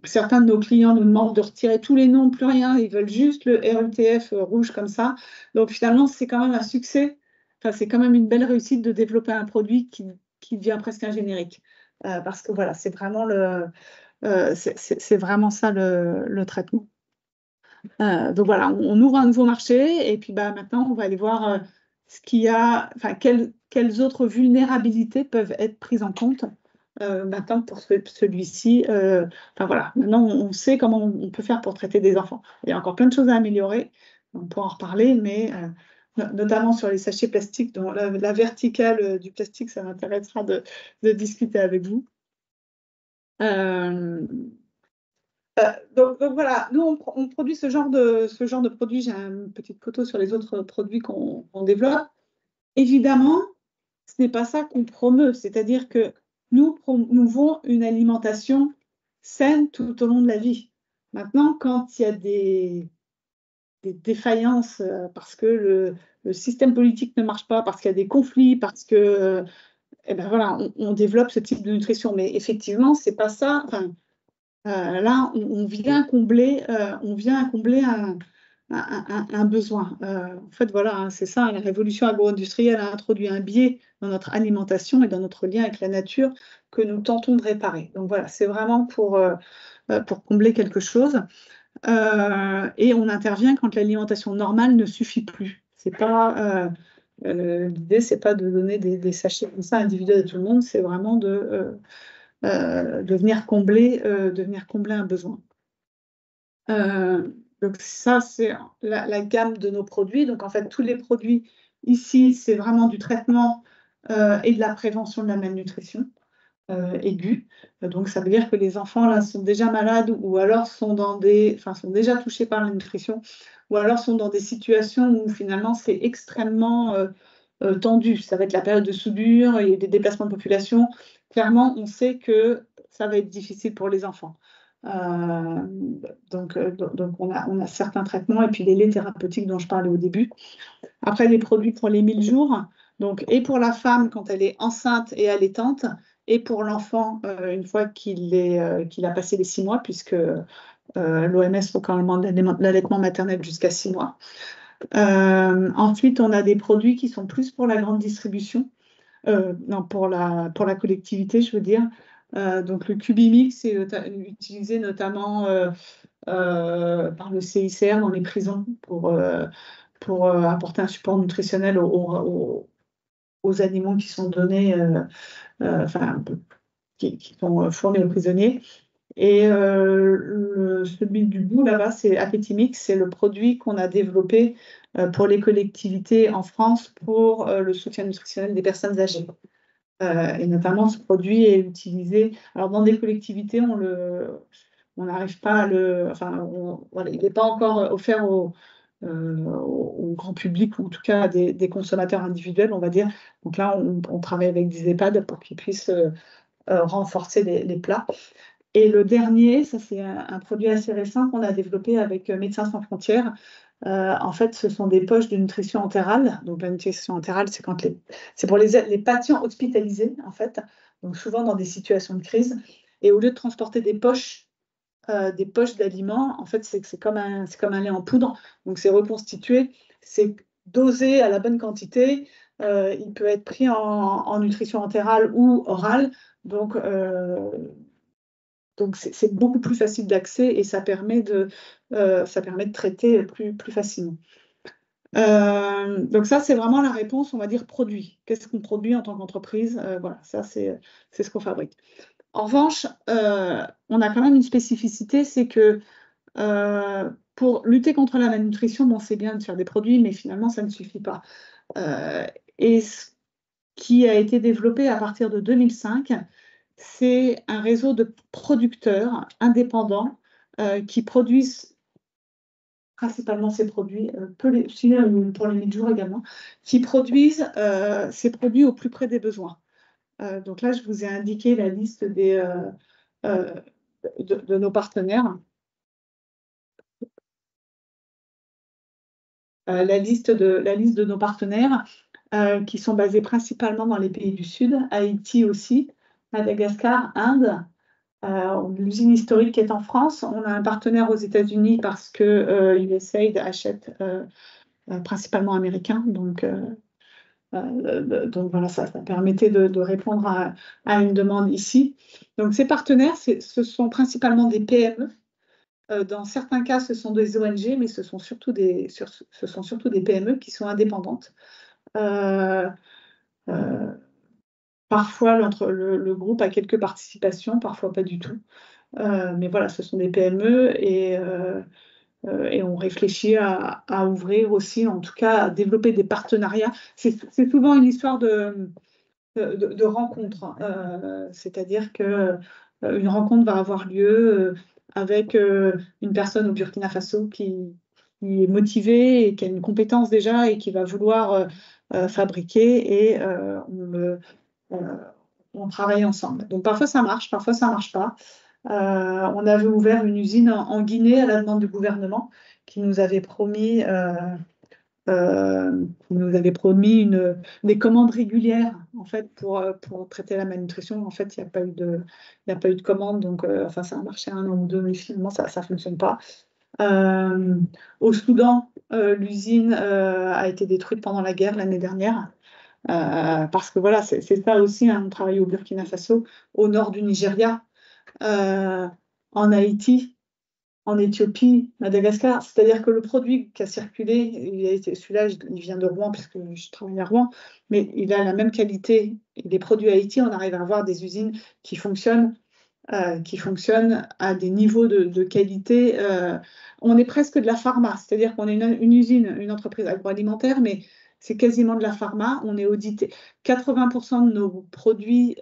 Certains de nos clients nous demandent de retirer tous les noms, plus rien. Ils veulent juste le RUTF rouge comme ça. Donc finalement, c'est quand même un succès. Enfin, c'est quand même une belle réussite de développer un produit qui devient presque un générique. Parce que voilà, c'est vraiment c'est vraiment ça le traitement. Donc voilà, on ouvre un nouveau marché et puis maintenant on va aller voir ce qu'il y a, enfin quelles autres vulnérabilités peuvent être prises en compte maintenant pour celui-ci. Enfin voilà, maintenant on sait comment on peut faire pour traiter des enfants. Il y a encore plein de choses à améliorer, on pourra en reparler, mais notamment sur les sachets plastiques, dont la verticale du plastique, ça m'intéressera de discuter avec vous. Donc voilà, nous on produit ce genre de produit. J'ai une petite photo sur les autres produits qu'on développe. Évidemment, ce n'est pas ça qu'on promeut, c'est-à-dire que nous promouvons une alimentation saine tout au long de la vie. Maintenant, quand il y a des défaillances parce que le système politique ne marche pas, parce qu'il y a des conflits, parce que eh ben voilà, on développe ce type de nutrition. Mais effectivement, c'est pas ça. Enfin, là, on vient combler un besoin. En fait, voilà, hein, c'est ça. La révolution agro-industrielle a introduit un biais dans notre alimentation et dans notre lien avec la nature que nous tentons de réparer. Donc voilà, c'est vraiment pour combler quelque chose. Et on intervient quand l'alimentation normale ne suffit plus. C'est pas l'idée, c'est pas de donner des sachets comme ça individuels à tout le monde, c'est vraiment de venir combler un besoin. Donc ça, c'est la gamme de nos produits. Donc en fait, tous les produits ici, c'est vraiment du traitement et de la prévention de la malnutrition aiguë. Donc ça veut dire que les enfants là sont déjà malades ou alors sont déjà touchés par la nutrition ou alors sont dans des situations où finalement c'est extrêmement tendu. Ça va être la période de soudure, il y a des déplacements de population. Clairement, on sait que ça va être difficile pour les enfants. Donc on a certains traitements et puis les laits thérapeutiques dont je parlais au début. Après, les produits pour les 1000 jours, donc, et pour la femme quand elle est enceinte et allaitante, et pour l'enfant une fois qu'il a passé les 6 mois, puisque l'OMS recommande l'allaitement maternel jusqu'à 6 mois. Ensuite, on a des produits qui sont plus pour la grande distribution, non, pour la collectivité, je veux dire. Donc, le Cubimix est utilisé notamment par le CICR dans les prisons pour apporter un support nutritionnel aux aliments qui sont donnés, qui sont fournis aux prisonniers. Et celui du bout là-bas, c'est Appétimix, c'est le produit qu'on a développé pour les collectivités en France pour le soutien nutritionnel des personnes âgées. Et notamment, ce produit est utilisé. Alors, dans des collectivités, on n'arrive pas à voilà, il n'est pas encore offert au grand public, ou en tout cas à des consommateurs individuels, on va dire. Donc là, on travaille avec des EHPAD pour qu'ils puissent renforcer les plats. Et le dernier, ça c'est un produit assez récent qu'on a développé avec Médecins sans frontières. En fait, ce sont des poches de nutrition entérale. Donc la nutrition entérale, c'est pour les patients hospitalisés, en fait, donc souvent dans des situations de crise. Et au lieu de transporter des poches d'aliments, en fait, c'est comme un lait en poudre. Donc c'est reconstitué, c'est dosé à la bonne quantité. Il peut être pris en nutrition entérale ou orale. Donc c'est beaucoup plus facile d'accès et ça permet de traiter plus facilement. Donc ça, c'est vraiment la réponse, on va dire, produit. Qu'est-ce qu'on produit en tant qu'entreprise? Voilà, ça, c'est ce qu'on fabrique. En revanche, on a quand même une spécificité, c'est que pour lutter contre la malnutrition, bon, c'est bien de faire des produits, mais finalement, ça ne suffit pas. Et ce qui a été développé à partir de 2005, c'est un réseau de producteurs indépendants qui produisent principalement ces produits, pour les 1000 jours également, qui produisent ces produits au plus près des besoins. Donc là, je vous ai indiqué la liste de nos partenaires. La liste de nos partenaires qui sont basés principalement dans les pays du Sud, Haïti aussi, Madagascar, Inde. L'usine historique est en France. On a un partenaire aux États-Unis parce que USAID achète principalement américain. Donc voilà, ça permettait de répondre à une demande ici. Donc ces partenaires, ce sont principalement des PME. Dans certains cas, ce sont des ONG, mais ce sont surtout des PME qui sont indépendantes. Parfois, le groupe a quelques participations, parfois pas du tout. Mais voilà, ce sont des PME et on réfléchit à ouvrir aussi, en tout cas, à développer des partenariats. C'est souvent une histoire de rencontre. C'est-à-dire qu'une rencontre va avoir lieu avec une personne au Burkina Faso qui est motivée et qui a une compétence déjà et qui va vouloir fabriquer et on travaille ensemble. Donc parfois ça marche, parfois ça ne marche pas. On avait ouvert une usine en Guinée à la demande du gouvernement qui nous avait promis, des commandes régulières en fait pour traiter la malnutrition. En fait, il n'y a pas eu de commande, donc enfin ça a marché 1 an ou 2, mais finalement ça ne fonctionne pas. Euh, Au Soudan, l'usine a été détruite pendant la guerre l'année dernière. Parce que voilà, c'est ça aussi, hein, on travaille au Burkina Faso, au nord du Nigeria, euh, en Haïti, en Éthiopie, Madagascar. C'est-à-dire que le produit qui a circulé, celui-là, il vient de Rouen, puisque je travaille à Rouen, mais il a la même qualité. Et les produits Haïti, on arrive à avoir des usines qui fonctionnent à des niveaux de qualité. On est presque de la pharma, c'est-à-dire qu'on est une usine, une entreprise agroalimentaire, mais c'est quasiment de la pharma. On est audité. 80% de nos produits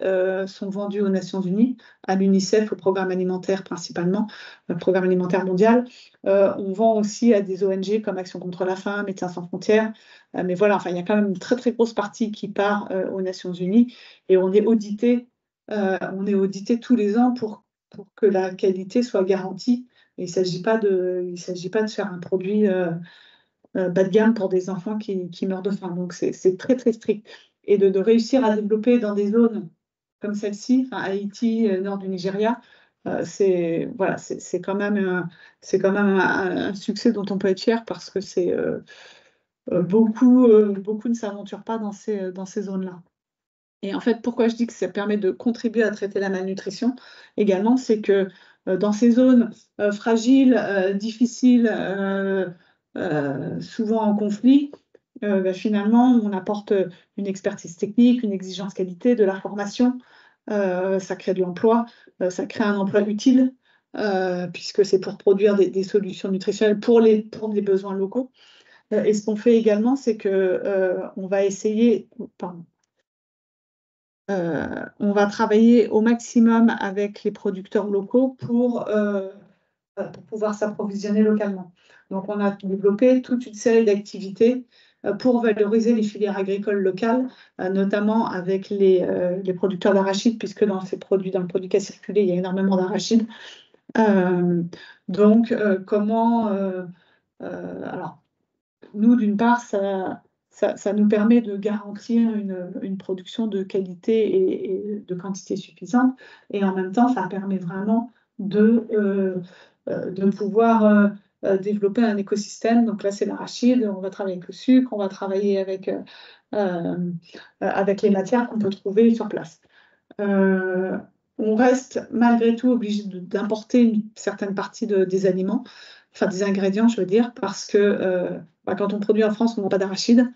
sont vendus aux Nations Unies, à l'UNICEF, au programme alimentaire principalement, le programme alimentaire mondial. On vend aussi à des ONG comme Action contre la faim, Médecins sans frontières. Mais voilà, enfin, il y a quand même une très très grosse partie qui part aux Nations Unies et on est audité tous les ans pour que la qualité soit garantie. Il ne s'agit pas de faire un produit bas de gamme pour des enfants qui meurent de faim. Donc, c'est très, très strict. Et de réussir à développer dans des zones comme celle-ci, enfin, Haïti, nord du Nigeria, voilà, c'est quand même un succès dont on peut être fier parce que beaucoup ne s'aventurent pas dans ces zones-là. Et en fait, pourquoi je dis que ça permet de contribuer à traiter la malnutrition également, c'est que dans ces zones fragiles, difficiles, souvent en conflit, finalement, on apporte une expertise technique, une exigence qualité, de la formation, ça crée de l'emploi, ça crée un emploi utile, puisque c'est pour produire des solutions nutritionnelles pour les besoins locaux. Et ce qu'on fait également, c'est que on va essayer, pardon, on va travailler au maximum avec les producteurs locaux pour pouvoir s'approvisionner localement. Donc, on a développé toute une série d'activités pour valoriser les filières agricoles locales, notamment avec les producteurs d'arachides, puisque dans le produit qui a circulé, il y a énormément d'arachides. Donc, alors, nous, d'une part, ça nous permet de garantir une production de qualité et de quantité suffisante. Et en même temps, ça permet vraiment de pouvoir développer un écosystème. Donc là, c'est l'arachide, on va travailler avec le sucre, on va travailler avec les matières qu'on peut trouver sur place. On reste malgré tout obligé d'importer une certaine partie des aliments, enfin des ingrédients, je veux dire, parce que quand on produit en France, on n'a pas d'arachide.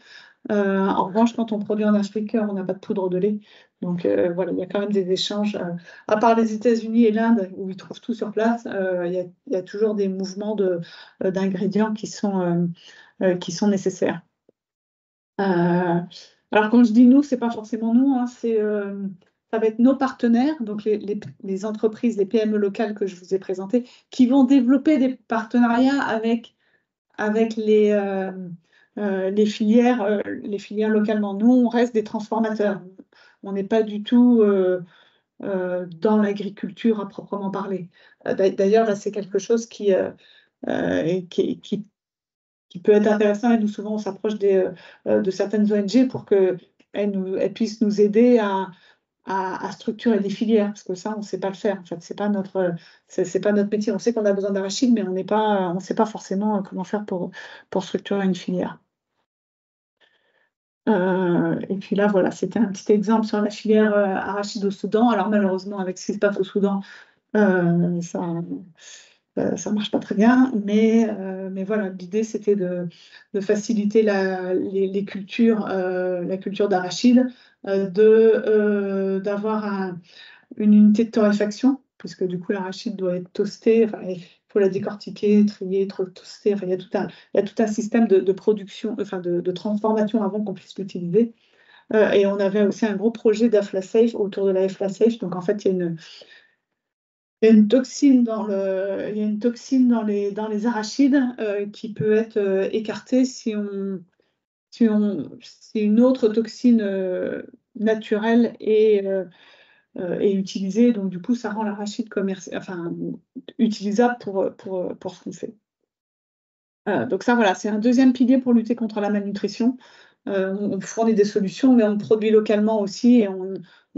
En revanche, quand on produit en Afrique, on n'a pas de poudre de lait. Donc voilà, il y a quand même des échanges. À part les États-Unis et l'Inde, où ils trouvent tout sur place, il y a toujours des mouvements d'ingrédients qui sont nécessaires. Alors quand je dis nous, c'est pas forcément nous, hein, ça va être nos partenaires, donc les entreprises, les PME locales que je vous ai présentées, qui vont développer des partenariats avec les filières localement. Nous, on reste des transformateurs. On n'est pas du tout dans l'agriculture à proprement parler. D'ailleurs, là, c'est quelque chose qui peut être intéressant et nous, souvent, on s'approche de certaines ONG pour qu'elles puissent nous aider à structurer des filières, parce que ça, on ne sait pas le faire. En fait, c'est pas notre métier. On sait qu'on a besoin d'arachides, mais on ne sait pas forcément comment faire pour structurer une filière. Et puis là, voilà, c'était un petit exemple sur la filière arachide au Soudan. Alors malheureusement, avec ce qui se passe au Soudan, ça marche pas très bien, mais voilà, l'idée c'était de faciliter les cultures, la culture d'arachide, d'avoir une unité de torréfaction, puisque du coup l'arachide doit être toasté, enfin, il faut la décortiquer, trier, toaster, enfin, il y a tout un système de production, enfin de transformation avant qu'on puisse l'utiliser. Et on avait aussi un gros projet d'AflaSafe autour de la AflaSafe, donc en fait il y a une toxine il y a une toxine dans les arachides qui peut être écartée si une autre toxine naturelle est utilisée. Donc, du coup, ça rend l'arachide utilisable pour ce qu'on fait. Donc ça, voilà, c'est un deuxième pilier pour lutter contre la malnutrition. On fournit des solutions, mais on produit localement aussi et on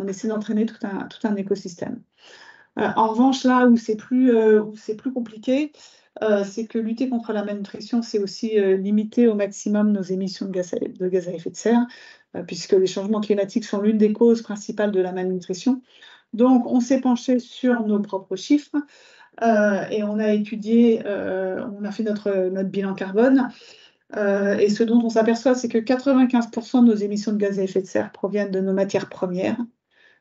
essaie d'entraîner tout un écosystème. En revanche, là où c'est plus compliqué, c'est que lutter contre la malnutrition, c'est aussi limiter au maximum nos émissions de gaz à effet de serre, puisque les changements climatiques sont l'une des causes principales de la malnutrition. Donc, on s'est penché sur nos propres chiffres et on a étudié, on a fait notre bilan carbone. Et ce dont on s'aperçoit, c'est que 95% de nos émissions de gaz à effet de serre proviennent de nos matières premières.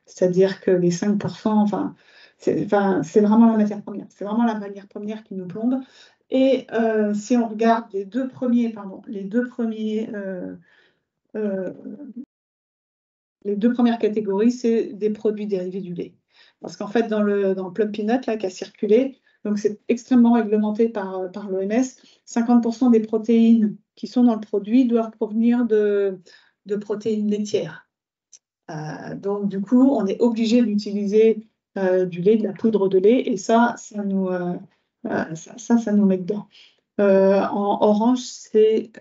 C'est-à-dire que les 5%, c'est vraiment la matière première. C'est vraiment la matière première qui nous plombe. Et si on regarde les deux premiers, les deux premières catégories, c'est des produits dérivés du lait. Parce qu'en fait, dans le Plum Peanut là, qui a circulé, donc c'est extrêmement réglementé par l'OMS, 50% des protéines qui sont dans le produit doivent provenir de protéines laitières. Donc, du coup, on est obligé d'utiliser du lait, de la poudre de lait, et ça nous met dedans. En orange, c'est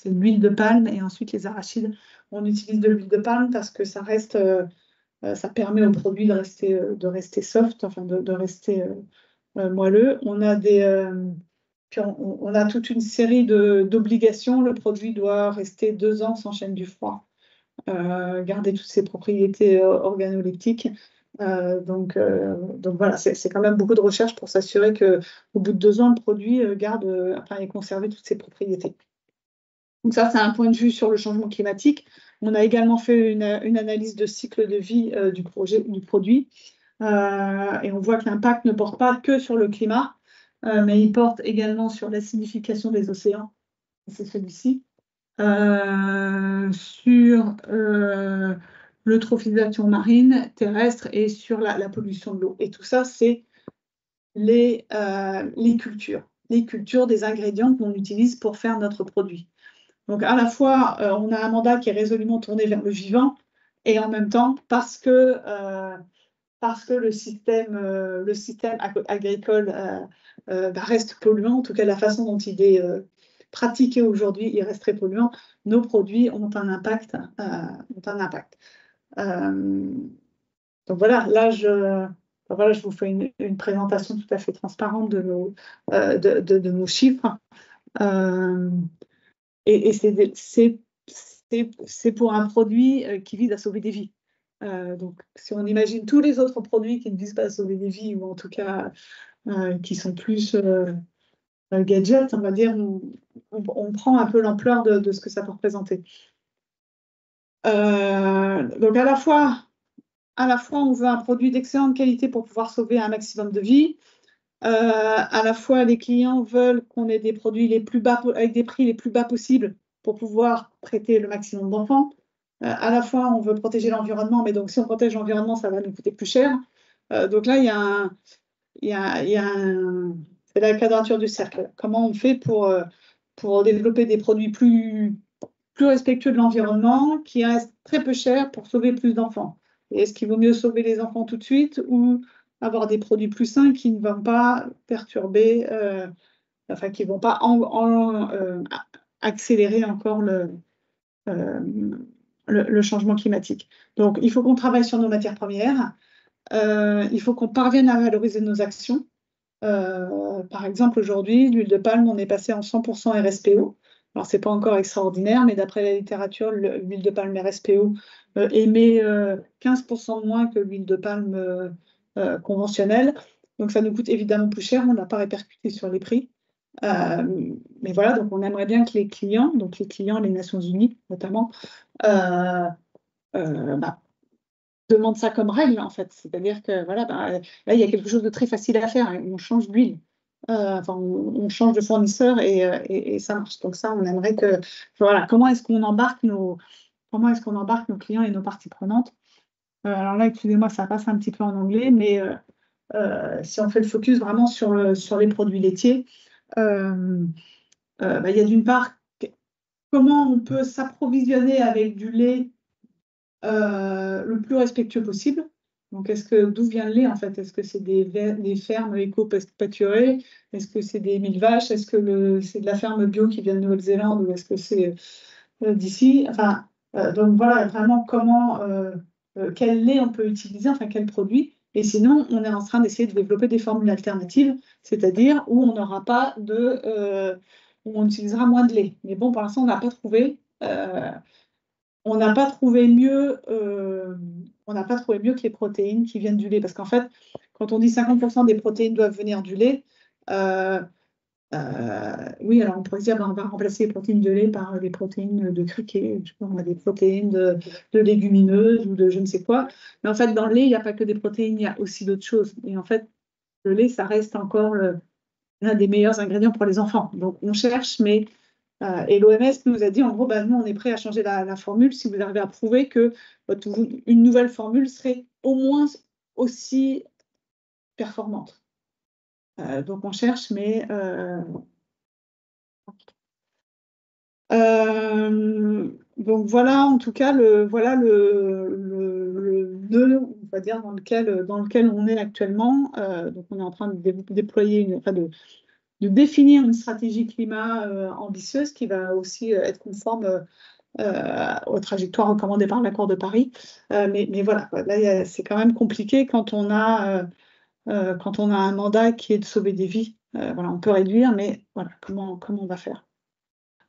l'huile de palme et ensuite les arachides. On utilise de l'huile de palme parce que ça permet au produit de rester soft, enfin de rester moelleux. Puis on a toute une série d'obligations. Le produit doit rester 2 ans sans chaîne du froid, garder toutes ses propriétés organoleptiques. Donc voilà, c'est quand même beaucoup de recherche pour s'assurer qu'au bout de 2 ans, le produit ait conservé toutes ses propriétés. Donc ça, c'est un point de vue sur le changement climatique. On a également fait une analyse de cycle de vie du produit. Et on voit que l'impact ne porte pas que sur le climat, mais il porte également sur l'acidification des océans. C'est celui-ci. Sur l'eutrophisation marine, terrestre et sur la pollution de l'eau. Et tout ça, c'est les cultures des ingrédients qu'on utilise pour faire notre produit. Donc à la fois, on a un mandat qui est résolument tourné vers le vivant et en même temps, parce que le système agricole reste polluant, en tout cas la façon dont il est pratiqué aujourd'hui, il reste très polluant, nos produits ont un impact. Donc voilà, là je vous fais une présentation tout à fait transparente de nos chiffres. Et c'est pour un produit qui vise à sauver des vies. Donc, si on imagine tous les autres produits qui ne visent pas à sauver des vies, ou en tout cas qui sont plus gadgets, on va dire, on prend un peu l'ampleur de ce que ça peut représenter. Donc, à la fois, on veut un produit d'excellente qualité pour pouvoir sauver un maximum de vies. À la fois, les clients veulent qu'on ait des produits avec des prix les plus bas possibles pour pouvoir traiter le maximum d'enfants. À la fois, on veut protéger l'environnement, mais donc si on protège l'environnement, ça va nous coûter plus cher. Donc là, c'est la quadrature du cercle. Comment on fait pour développer des produits plus respectueux de l'environnement, qui restent très peu chers pour sauver plus d'enfants? Et est-ce qu'il vaut mieux sauver les enfants tout de suite ou avoir des produits plus sains qui ne vont pas perturber, qui ne vont pas accélérer encore le changement climatique? Donc, il faut qu'on travaille sur nos matières premières. Il faut qu'on parvienne à valoriser nos actions. Par exemple, aujourd'hui, l'huile de palme, on est passé en 100% RSPO. Alors, ce n'est pas encore extraordinaire, mais d'après la littérature, l'huile de palme RSPO émet 15% de moins que l'huile de palme conventionnelle. Donc, ça nous coûte évidemment plus cher. On n'a pas répercuté sur les prix. Mais voilà, donc on aimerait bien que les clients, les Nations Unies notamment, demandent ça comme règle, en fait. C'est-à-dire que voilà, là, il y a quelque chose de très facile à faire. On change d'huile. On change de fournisseur et ça marche. Donc ça, on aimerait que... Voilà, comment est-ce qu'on embarque nos clients et nos parties prenantes? Alors là, excusez-moi, ça passe un petit peu en anglais, mais si on fait le focus vraiment sur les produits laitiers, il y a d'une part comment on peut s'approvisionner avec du lait le plus respectueux possible. Donc, d'où vient le lait, en fait? Est-ce que c'est des fermes éco-pâturées? Est-ce que c'est des 1000 vaches? Est-ce que c'est de la ferme bio qui vient de Nouvelle-Zélande ou est-ce que c'est d'ici? Enfin, donc voilà, vraiment quel lait on peut utiliser, enfin quel produit. Et sinon, on est en train d'essayer de développer des formules alternatives, c'est-à-dire où on n'aura pas où on utilisera moins de lait. Mais bon, pour l'instant, on n'a pas trouvé. On n'a pas trouvé mieux, que les protéines qui viennent du lait. Parce qu'en fait, quand on dit 50% des protéines doivent venir du lait, oui, alors on pourrait se dire on va remplacer les protéines de lait par des protéines de criquet, on a des protéines de légumineuses ou de je ne sais quoi. Mais en fait, dans le lait, il n'y a pas que des protéines, il y a aussi d'autres choses. Et en fait, le lait, ça reste encore l'un des meilleurs ingrédients pour les enfants. Donc, on cherche, mais et l'OMS nous a dit, en gros, nous, on est prêt à changer la formule si vous arrivez à prouver que une nouvelle formule serait au moins aussi performante. Donc, on cherche, mais... donc, voilà, en tout cas, voilà le nœud, on va dire, dans lequel on est actuellement. Donc, on est en train de déployer, de définir une stratégie climat ambitieuse qui va aussi être conforme aux trajectoires recommandées par l'accord de Paris. Mais voilà, là, c'est quand même compliqué quand on a un mandat qui est de sauver des vies. Voilà, on peut réduire, mais voilà, comment on va faire?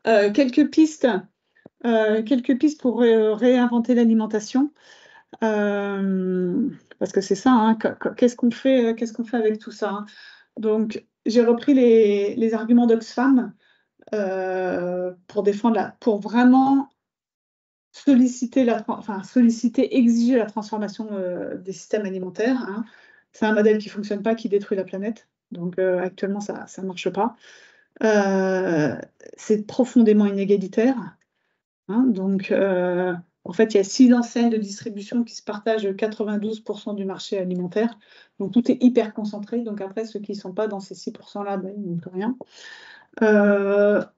Quelques pistes pour réinventer l'alimentation. Parce que c'est ça, hein, qu'est-ce qu'on fait avec tout ça, hein. Donc, j'ai repris les arguments d'Oxfam pour vraiment exiger la transformation des systèmes alimentaires, hein. C'est un modèle qui ne fonctionne pas, qui détruit la planète. Donc, actuellement, ça ne marche pas. C'est profondément inégalitaire, hein. Donc, en fait, il y a 6 enseignes de distribution qui se partagent 92% du marché alimentaire. Donc, tout est hyper concentré. Donc, après, ceux qui ne sont pas dans ces 6%-là, ils n'ont plus rien.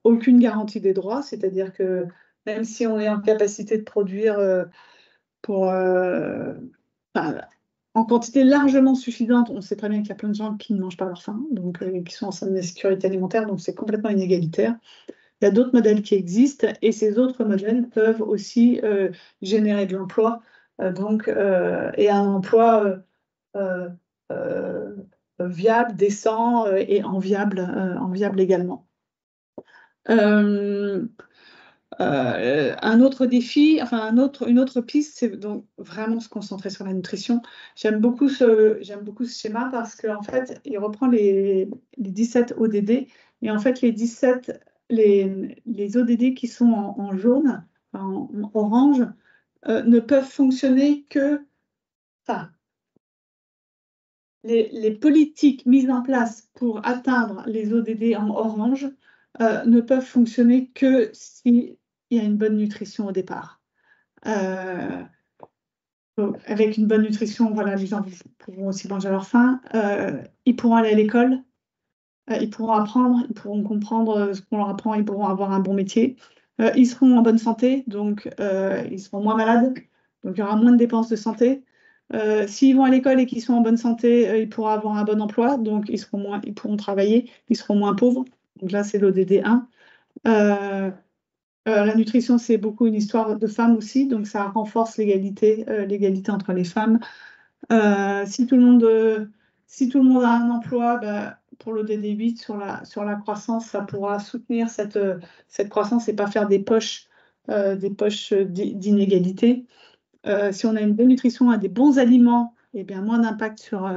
Aucune garantie des droits, c'est-à-dire que même si on est en capacité de produire en quantité largement suffisante, on sait très bien qu'il y a plein de gens qui ne mangent pas leur faim, donc qui sont en sein de la sécurité alimentaire, donc c'est complètement inégalitaire. Il y a d'autres modèles qui existent et ces autres modèles peuvent aussi générer de l'emploi, et un emploi viable, décent et enviable également. Un autre défi, une autre piste, c'est donc vraiment se concentrer sur la nutrition. J'aime beaucoup ce schéma parce qu'en fait, il reprend les 17 ODD et en fait, les ODD qui sont en jaune, en orange, ne peuvent fonctionner que... Enfin, les politiques mises en place pour atteindre les ODD en orange ne peuvent fonctionner que s'il y a une bonne nutrition au départ. Donc, avec une bonne nutrition, voilà, les gens pourront aussi manger à leur faim. Ils pourront aller à l'école, ils pourront apprendre, ils pourront comprendre ce qu'on leur apprend, ils pourront avoir un bon métier. Ils seront en bonne santé, donc ils seront moins malades, donc il y aura moins de dépenses de santé. S'ils vont à l'école et qu'ils sont en bonne santé, ils pourront avoir un bon emploi, donc ils pourront travailler, ils seront moins pauvres. Donc là, c'est l'ODD 1. La nutrition, c'est beaucoup une histoire de femmes aussi, donc ça renforce l'égalité entre les femmes. Si tout le monde a un emploi, pour l'ODD 8 sur la croissance, ça pourra soutenir cette croissance et pas faire des poches d'inégalité. Si on a une bonne nutrition, des bons aliments, eh bien moins d'impact sur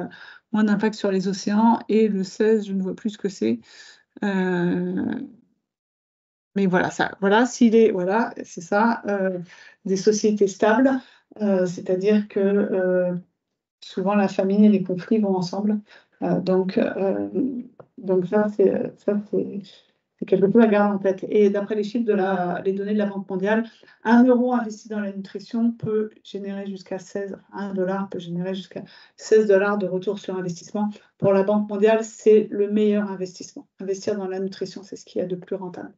les océans. Et le 16, je ne vois plus ce que c'est. Mais voilà, c'est ça, des sociétés stables, c'est-à-dire que souvent la famine et les conflits vont ensemble. Donc ça, c'est quelque chose à garder en tête. Et d'après les chiffres les données de la Banque mondiale, 1 euro investi dans la nutrition peut générer jusqu'à 1 dollar peut générer jusqu'à 16 $ de retour sur investissement. Pour la Banque mondiale, c'est le meilleur investissement. Investir dans la nutrition, c'est ce qu'il y a de plus rentable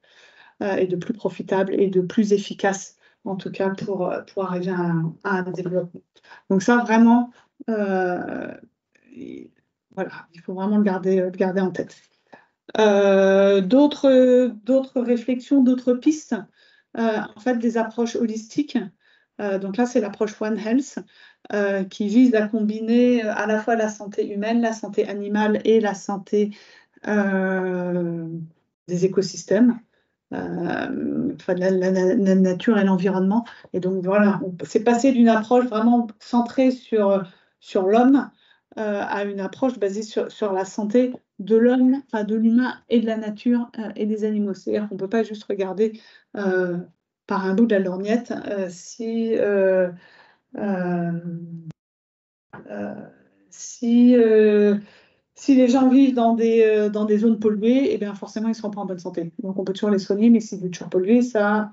et de plus profitable et de plus efficace, en tout cas pour arriver à un développement. Donc ça, vraiment, Voilà, il faut vraiment le garder en tête. D'autres réflexions, d'autres pistes, en fait, des approches holistiques. Donc là, c'est l'approche One Health qui vise à combiner à la fois la santé humaine, la santé animale et la santé des écosystèmes, enfin, la nature et l'environnement. Et donc voilà, c'est passé d'une approche vraiment centrée sur l'homme à une approche basée sur la santé de l'homme, enfin de l'humain et de la nature et des animaux. C'est-à-dire qu'on ne peut pas juste regarder par un bout de la lorgnette si si, si les gens vivent dans des zones polluées, eh bien forcément, ils ne seront pas en bonne santé. Donc, on peut toujours les soigner, mais si vous êtes toujours pollué, ça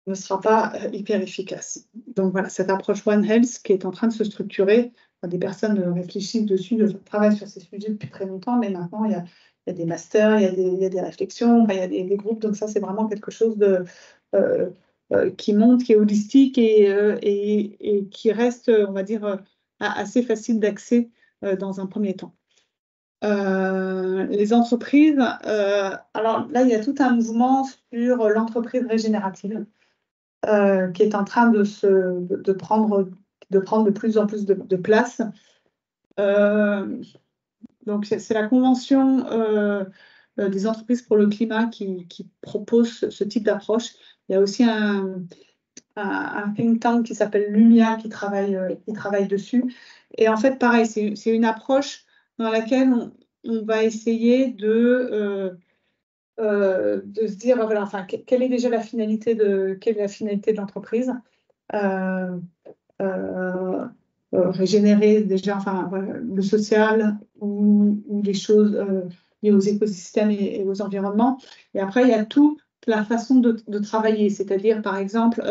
ne sera pas hyper efficace. Donc, voilà, cette approche One Health qui est en train de se structurer. Des personnes réfléchissent dessus, travaillent sur ces sujets depuis très longtemps, mais maintenant, il y a des masters, il y a des réflexions, il y a des groupes. Donc, ça, c'est vraiment quelque chose qui monte, qui est holistique et qui reste, on va dire, assez facile d'accès dans un premier temps. Les entreprises, alors là, il y a tout un mouvement sur l'entreprise régénérative qui est en train de prendre de plus en plus de place. Donc, c'est la Convention des entreprises pour le climat qui propose ce type d'approche. Il y a aussi un think tank qui s'appelle Lumia qui travaille dessus. Et en fait, pareil, c'est une approche dans laquelle on va essayer de se dire, voilà, enfin, quelle est déjà quelle est la finalité de l'entreprise régénérer déjà enfin, voilà, le social ou les choses liées aux écosystèmes et aux environnements. Et après, il y a toute la façon de travailler, c'est-à-dire, par exemple,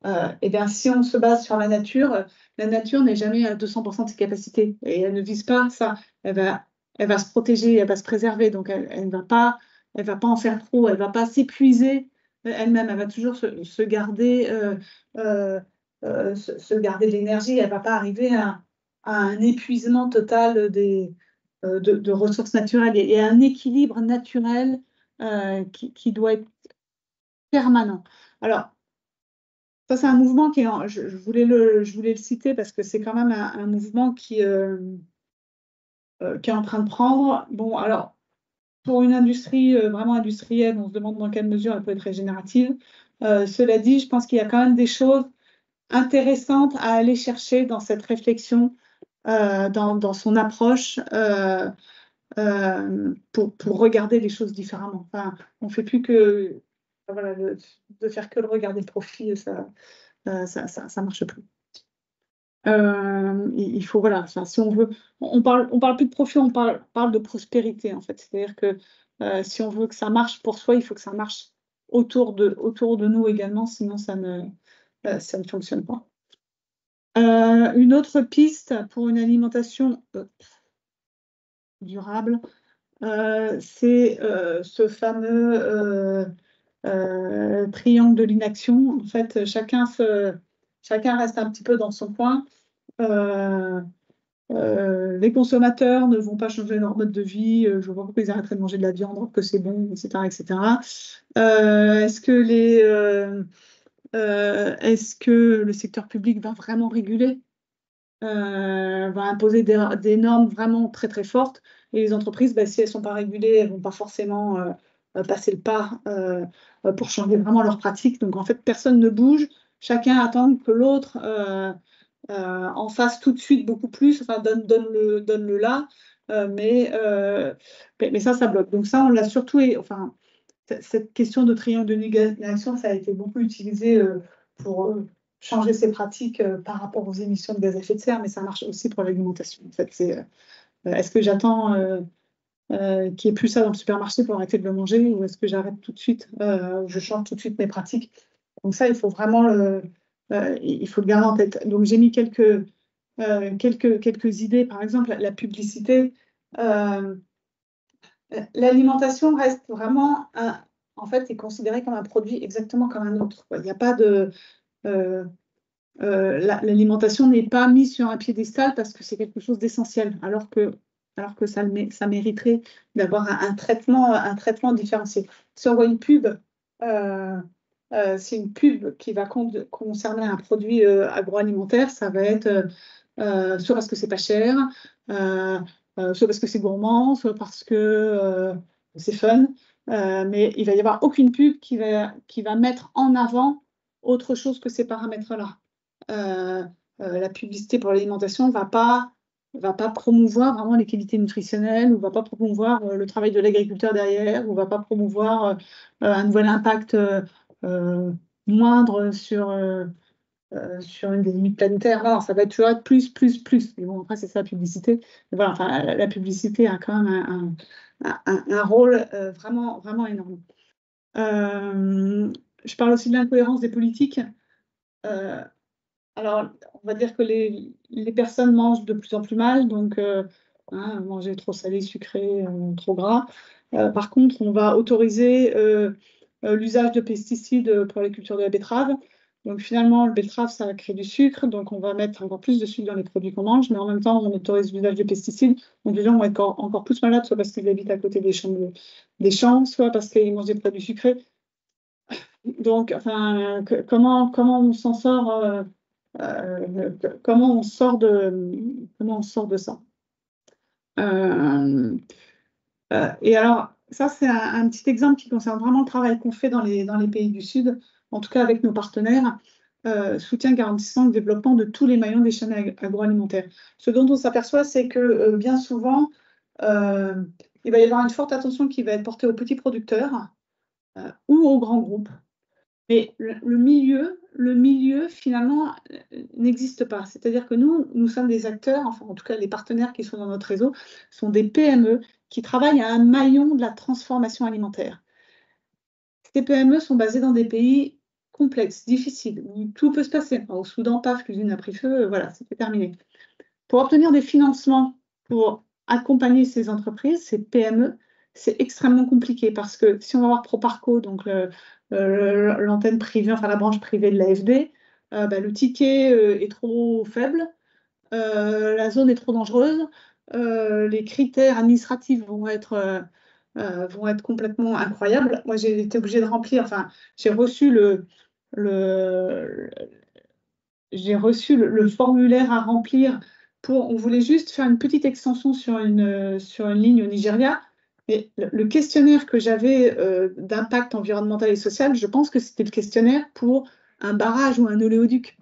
eh bien, si on se base sur la nature n'est jamais à 200% de ses capacités et elle ne vise pas ça. Elle va se protéger, elle va se préserver, donc elle ne va pas en faire trop, elle ne va pas s'épuiser elle-même, elle va toujours se garder de l'énergie, elle ne va pas arriver à un épuisement total de ressources naturelles et un équilibre naturel qui doit être permanent. Alors, ça, c'est un mouvement je voulais le citer parce que c'est quand même un mouvement qui est en train de prendre. Bon, alors, pour une industrie vraiment industrielle, on se demande dans quelle mesure elle peut être régénérative. Cela dit, je pense qu'il y a quand même des choses intéressantes à aller chercher dans cette réflexion, dans son approche, pour regarder les choses différemment. Enfin, on ne fait plus que voilà, de faire que le regarder le profit, ça marche plus. Il faut, voilà, enfin, si on veut, on parle plus de profit, on parle de prospérité, en fait. C'est-à-dire que si on veut que ça marche pour soi, il faut que ça marche autour de nous également, sinon ça ne fonctionne pas. Une autre piste pour une alimentation durable, c'est ce fameux triangle de l'inaction. En fait, chacun reste un petit peu dans son coin. Les consommateurs ne vont pas changer leur mode de vie. Je vois pas pourquoi ils arrêteraient de manger de la viande alors que c'est bon, etc., etc. Est-ce que le secteur public va vraiment réguler, va imposer des normes vraiment très très fortes, et les entreprises, si elles ne sont pas régulées, elles ne vont pas forcément passer le pas pour changer vraiment leurs pratiques. Donc en fait, personne ne bouge, chacun attend que l'autre en fasse tout de suite beaucoup plus, enfin donne-le là, mais ça bloque. Donc ça, on l'a surtout, enfin, cette question de triangle de négation, ça a été beaucoup utilisé pour changer ses pratiques par rapport aux émissions de gaz à effet de serre, mais ça marche aussi pour l'alimentation. En fait, est-ce que j'attends qu'il n'y ait plus ça dans le supermarché pour arrêter de le manger, ou est-ce que j'arrête tout de suite, je change tout de suite mes pratiques? Donc ça, il faut vraiment il faut le garder en tête. Donc j'ai mis quelques idées, par exemple la publicité. L'alimentation reste vraiment en fait, est considérée comme un produit exactement comme un autre. Il n'y a pas de l'alimentation n'est pas mise sur un piédestal parce que c'est quelque chose d'essentiel, alors que ça mériterait d'avoir un traitement différencié. Si on voit une pub, c'est une pub qui va concerner un produit agroalimentaire, ça va être soit parce que c'est pas cher, soit parce que c'est gourmand, soit parce que c'est fun, mais il va y avoir aucune pub qui va mettre en avant autre chose que ces paramètres-là. La publicité pour l'alimentation ne va pas promouvoir vraiment les qualités nutritionnelles, ou va pas promouvoir le travail de l'agriculteur derrière, ou va pas promouvoir un nouvel impact moindre sur une des limites planétaires. Non, ça va être toujours plus, plus, plus. Mais bon, après, c'est ça la publicité. Mais voilà, enfin, la publicité a quand même un rôle vraiment, vraiment énorme. Je parle aussi de l'incohérence des politiques. Alors, on va dire que les personnes mangent de plus en plus mal, donc manger trop salé, sucré, trop gras. Par contre, on va autoriser l'usage de pesticides pour les cultures de la betterave. Donc finalement, le betterave, ça crée du sucre, donc on va mettre encore plus de sucre dans les produits qu'on mange, mais en même temps, on autorise l'usage de pesticides. Donc les gens vont être encore plus malades, soit parce qu'ils habitent à côté des champs, soit parce qu'ils mangent des produits sucrés. Donc, enfin, comment on s'en sort comment on sort de ça. Et alors, ça, c'est un petit exemple qui concerne vraiment le travail qu'on fait dans les pays du Sud, en tout cas avec nos partenaires, soutien garantissant le développement de tous les maillons des chaînes agroalimentaires. Ce dont on s'aperçoit, c'est que bien souvent, il va y avoir une forte attention qui va être portée aux petits producteurs ou aux grands groupes. Mais le milieu, finalement, n'existe pas. C'est-à-dire que nous sommes des acteurs, enfin, en tout cas, les partenaires qui sont dans notre réseau sont des PME qui travaillent à un maillon de la transformation alimentaire. Ces PME sont basées dans des pays complexes, difficiles, où tout peut se passer. Au Soudan, paf, l'usine a pris feu, voilà, c'est terminé. Pour obtenir des financements pour accompagner ces entreprises, ces PME, c'est extrêmement compliqué parce que si on va voir Proparco, donc l'antenne privée, enfin la branche privée de l'AFD, le ticket est trop faible, la zone est trop dangereuse, les critères administratifs vont être complètement incroyables. Moi, j'ai été obligée de remplir, enfin, j'ai reçu le formulaire à remplir on voulait juste faire une petite extension sur une ligne au Nigeria. Mais le questionnaire que j'avais d'impact environnemental et social, je pense que c'était le questionnaire pour un barrage ou un oléoduc.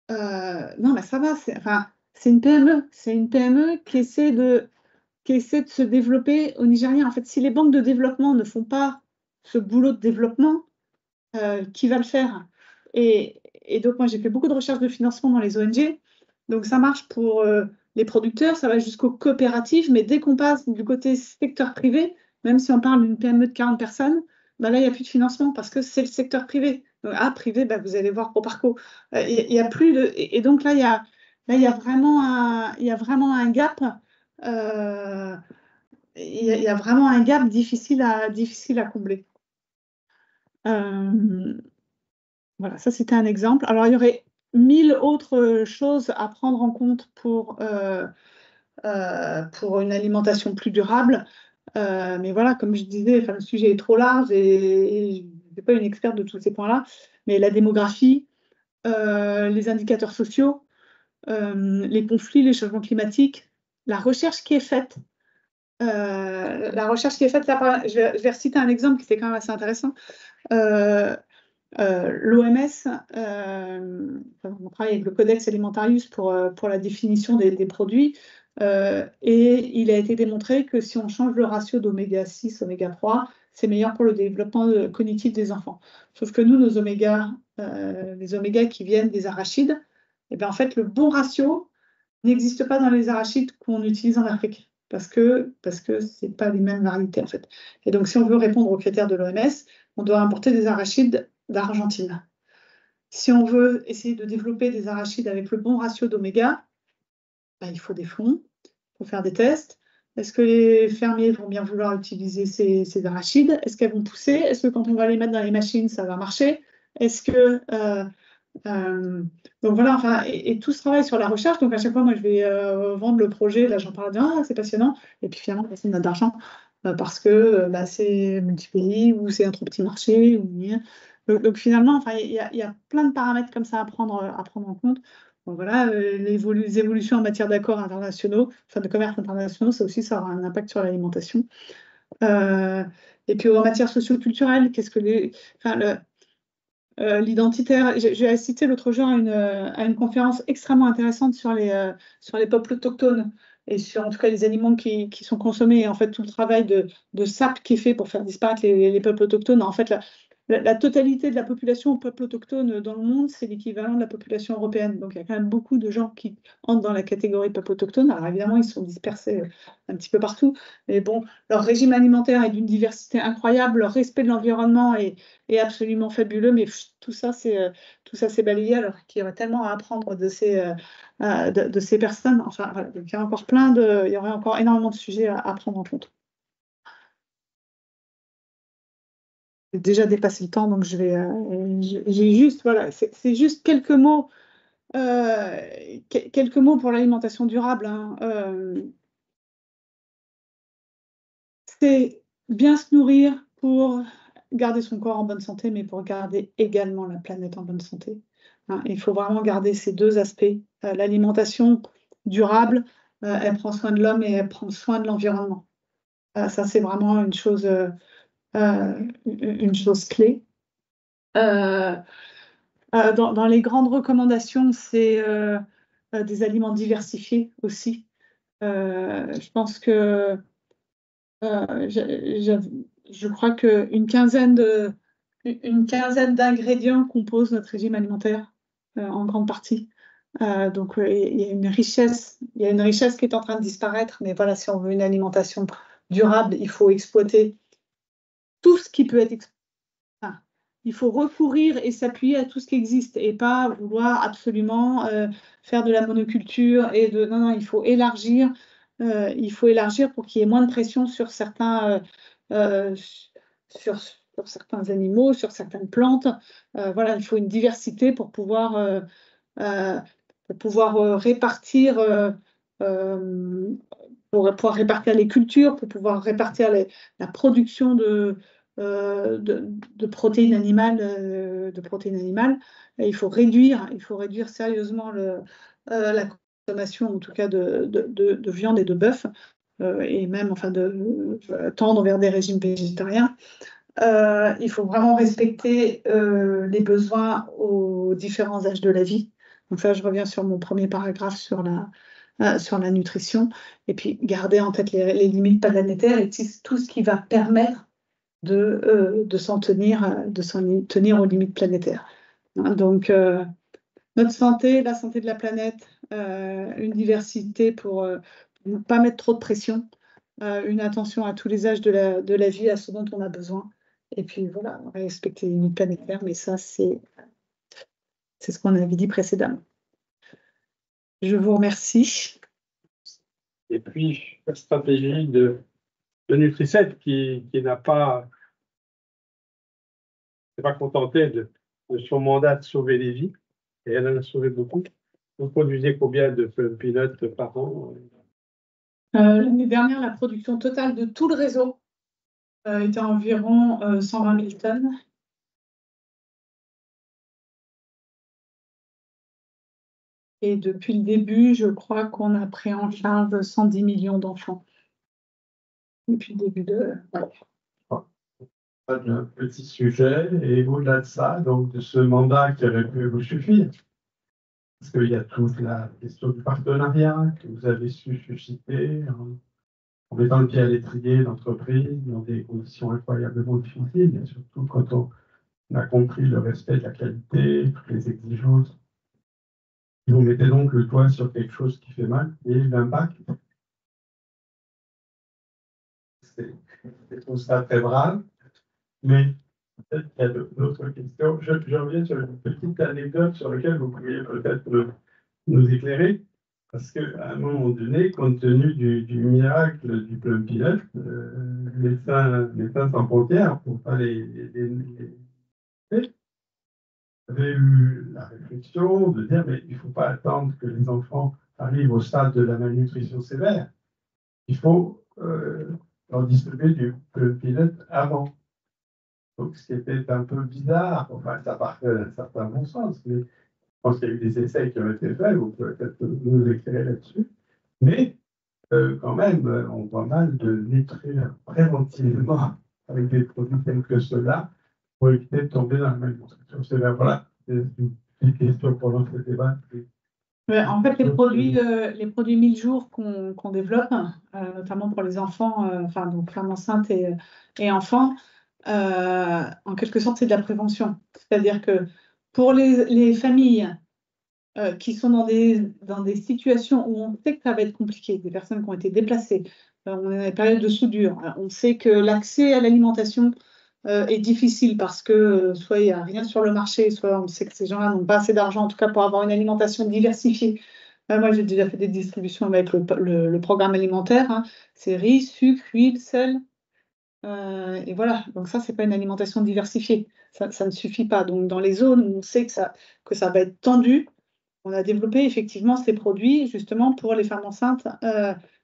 Non, mais ça va, c'est une PME. C'est une PME qui essaie de se développer au Nigeria. En fait, si les banques de développement ne font pas ce boulot de développement, qui va le faire? Et donc, moi, j'ai fait beaucoup de recherches de financement dans les ONG. Donc, ça marche pour les producteurs, ça va jusqu'aux coopératives, mais dès qu'on passe du côté secteur privé, même si on parle d'une PME de 40 personnes, là, il n'y a plus de financement parce que c'est le secteur privé. Donc, privé, vous allez voir Proparco. Il y a plus de... Et donc, là, il y a vraiment un gap. Il y a vraiment un gap difficile à combler. Voilà, ça c'était un exemple. Alors il y aurait 1000 autres choses à prendre en compte pour une alimentation plus durable. Mais voilà, comme je disais, le sujet est trop large et je ne suis pas une experte de tous ces points-là. Mais la démographie, les indicateurs sociaux, les conflits, les changements climatiques, la recherche qui est faite. Là, je vais reciter un exemple qui était quand même assez intéressant. L'OMS, on travaille avec le Codex Alimentarius pour la définition des produits, et il a été démontré que si on change le ratio d'oméga 6, oméga 3, c'est meilleur pour le développement cognitif des enfants. Sauf que nous, nos oméga, les oméga qui viennent des arachides, en fait, le bon ratio n'existe pas dans les arachides qu'on utilise en Afrique, parce que ce n'est pas les mêmes variétés, en fait. Et donc, si on veut répondre aux critères de l'OMS, on doit importer des arachides d'Argentine. Si on veut essayer de développer des arachides avec le bon ratio d'oméga, il faut des fonds, il faut faire des tests. Est-ce que les fermiers vont bien vouloir utiliser ces arachides? Est-ce qu'elles vont pousser? Est-ce que quand on va les mettre dans les machines, ça va marcher? Est-ce que Donc voilà, enfin, et tout ce travail sur la recherche, donc à chaque fois, moi, je vais vendre le projet, là, j'en parle, ah, c'est passionnant, et puis finalement, personne n'a d'argent parce que bah, c'est multi-pays ou c'est un trop petit marché. Donc, finalement, enfin, il y a plein de paramètres comme ça à prendre en compte. Donc voilà, les évolutions en matière d'accords internationaux, enfin de commerce internationaux, ça aussi, ça aura un impact sur l'alimentation. Euh, et puis en matière socio-culturelle, qu'est-ce que enfin, l'identitaire, j'ai assisté l'autre jour à une conférence extrêmement intéressante sur les peuples autochtones et sur en tout cas les aliments qui sont consommés et en fait tout le travail de sape qui est fait pour faire disparaître les peuples autochtones. En fait, la totalité de la population peuples autochtones dans le monde, c'est l'équivalent de la population européenne. Donc il y a quand même beaucoup de gens qui entrent dans la catégorie peuples autochtones. Alors évidemment, ils sont dispersés un petit peu partout, mais bon, leur régime alimentaire est d'une diversité incroyable, leur respect de l'environnement est absolument fabuleux, mais tout ça c'est balayé alors qu'il y aurait tellement à apprendre de ces personnes. Enfin, voilà, donc il y a encore il y aurait encore énormément de sujets à prendre en compte. J'ai déjà dépassé le temps, donc j'ai juste, voilà, c'est juste quelques mots pour l'alimentation durable, hein. C'est bien se nourrir pour garder son corps en bonne santé, mais pour garder également la planète en bonne santé. Hein, il faut vraiment garder ces deux aspects. L'alimentation durable, elle prend soin de l'homme et elle prend soin de l'environnement. Ça, c'est vraiment une chose clé. Dans les grandes recommandations, c'est des aliments diversifiés aussi. Je pense que je crois une quinzaine d'ingrédients composent notre régime alimentaire en grande partie. Donc il y a une richesse qui est en train de disparaître, mais voilà, si on veut une alimentation durable, il faut exploiter tout ce qui peut être exploité. Enfin, il faut recourir et s'appuyer à tout ce qui existe et pas vouloir absolument faire de la monoculture non, non, il faut élargir pour qu'il y ait moins de pression sur euh, sur certains animaux, sur certaines plantes. Voilà, il faut une diversité euh, pour pouvoir répartir. Euh, pour pouvoir répartir les cultures, pour pouvoir répartir la production de protéines animales, il faut réduire sérieusement la consommation, en tout cas de viande et de bœuf, et même enfin tendre vers des régimes végétariens. Il faut vraiment respecter les besoins aux différents âges de la vie. Donc là, je reviens sur mon premier paragraphe sur la nutrition, et puis garder en tête les limites planétaires et tout ce qui va permettre de s'en tenir aux limites planétaires. Hein, donc, notre santé, la santé de la planète, une diversité pour ne pas mettre trop de pression, une attention à tous les âges de la vie, à ce dont on a besoin, et puis voilà, respecter les limites planétaires, mais ça, c'est ce qu'on avait dit précédemment. Je vous remercie. Et puis, la stratégie de Nutri-7 qui n'a pas, s'est pas contentée de son mandat de sauver des vies, et elle en a sauvé beaucoup. Vous produisez combien de peanuts par an? L'année dernière, la production totale de tout le réseau était environ 120 000 tonnes. Et depuis le début, je crois qu'on a pris en charge 110 millions d'enfants. Depuis le début de... Ouais. Un petit sujet, et au-delà de ça, donc de ce mandat qui aurait pu vous suffire, parce qu'il y a toute la question du partenariat que vous avez su susciter en mettant le pied à l'étrier d'entreprise dans des conditions incroyablement difficiles, et surtout quand on a compris le respect de la qualité, toutes les exigences. Vous mettez donc le doigt sur quelque chose qui fait mal, et l'impact. Je trouve ça très brave, mais peut-être qu'il y a d'autres questions. Je reviens sur une petite anecdote sur laquelle vous pourriez peut-être nous éclairer, parce qu'à un moment donné, compte tenu du miracle du Plum Pilote, Médecins sans frontières, pour ne pas les avait eu la réflexion de dire, mais il ne faut pas attendre que les enfants arrivent au stade de la malnutrition sévère. Il faut leur distribuer du peanut avant. Donc, ce qui était un peu bizarre, enfin, ça part d'un certain bon sens, mais je pense qu'il y a eu des essais qui ont été faits, vous pouvez peut-être nous éclairer là-dessus. Mais quand même, on voit mal de détruire préventivement avec des produits tels que ceux-là pour éviter de tomber dans la malnutrition sévère. Voilà, c'est une petite question pour notre débat. Ouais, en fait, les produits 1000 jours qu'on développe, notamment pour les enfants, enfin, donc femmes enceintes et enfants, en quelque sorte, c'est de la prévention. C'est-à-dire que pour les familles qui sont dans des situations où on sait que ça va être compliqué, des personnes qui ont été déplacées, on est dans des périodes de soudure, on sait que l'accès à l'alimentation est difficile parce que soit il n'y a rien sur le marché, soit on sait que ces gens-là n'ont pas assez d'argent, en tout cas pour avoir une alimentation diversifiée. Moi, j'ai déjà fait des distributions avec le programme alimentaire, hein. C'est riz, sucre, huile, sel. Et voilà, donc ça, c'est pas une alimentation diversifiée. Ça ne suffit pas. Donc, dans les zones où on sait que ça va être tendu, on a développé effectivement ces produits justement pour les femmes enceintes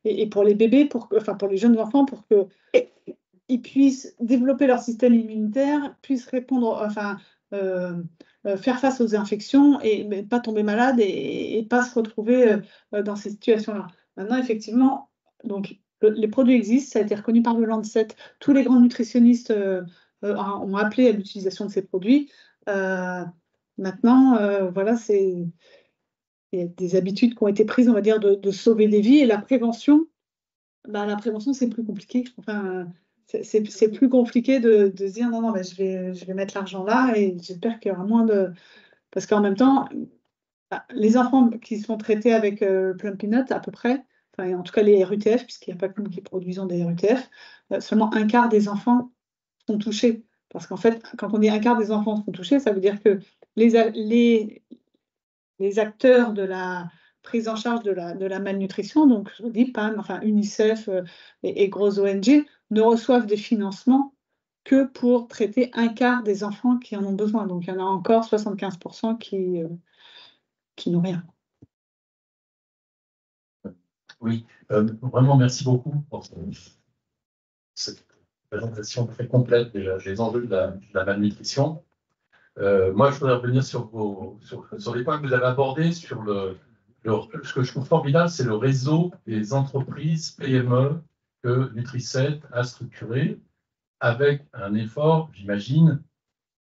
et pour les bébés, enfin pour les jeunes enfants, pour qu'ils puissent développer leur système immunitaire, puissent répondre, enfin faire face aux infections et mais pas tomber malade et pas se retrouver dans ces situations-là. Maintenant, effectivement, donc les produits existent, ça a été reconnu par le Lancet. Tous les grands nutritionnistes ont appelé à l'utilisation de ces produits. Maintenant, voilà, il y a des habitudes qui ont été prises, on va dire, de sauver des vies. Et la prévention, la prévention, c'est plus compliqué. Enfin, c'est plus compliqué de se dire non, non, je vais mettre l'argent là et j'espère qu'il y aura moins de. Parce qu'en même temps, les enfants qui sont traités avec Plum Peanut, à peu près, enfin, en tout cas les RUTF, puisqu'il n'y a pas que nous qui produisons des RUTF, seulement un quart des enfants sont touchés. Parce qu'en fait, quand on dit un quart des enfants sont touchés, ça veut dire que les acteurs de la prise en charge de la malnutrition, donc je vous dis PAM, enfin UNICEF et grosses ONG, ne reçoivent des financements que pour traiter un quart des enfants qui en ont besoin. Donc il y en a encore 75% qui n'ont rien. Oui, vraiment merci beaucoup pour cette présentation très complète des enjeux de la malnutrition. Moi, je voudrais revenir sur les points que vous avez abordés, sur ce que je trouve formidable, c'est le réseau des entreprises PME que Nutri7 a structuré avec un effort, j'imagine,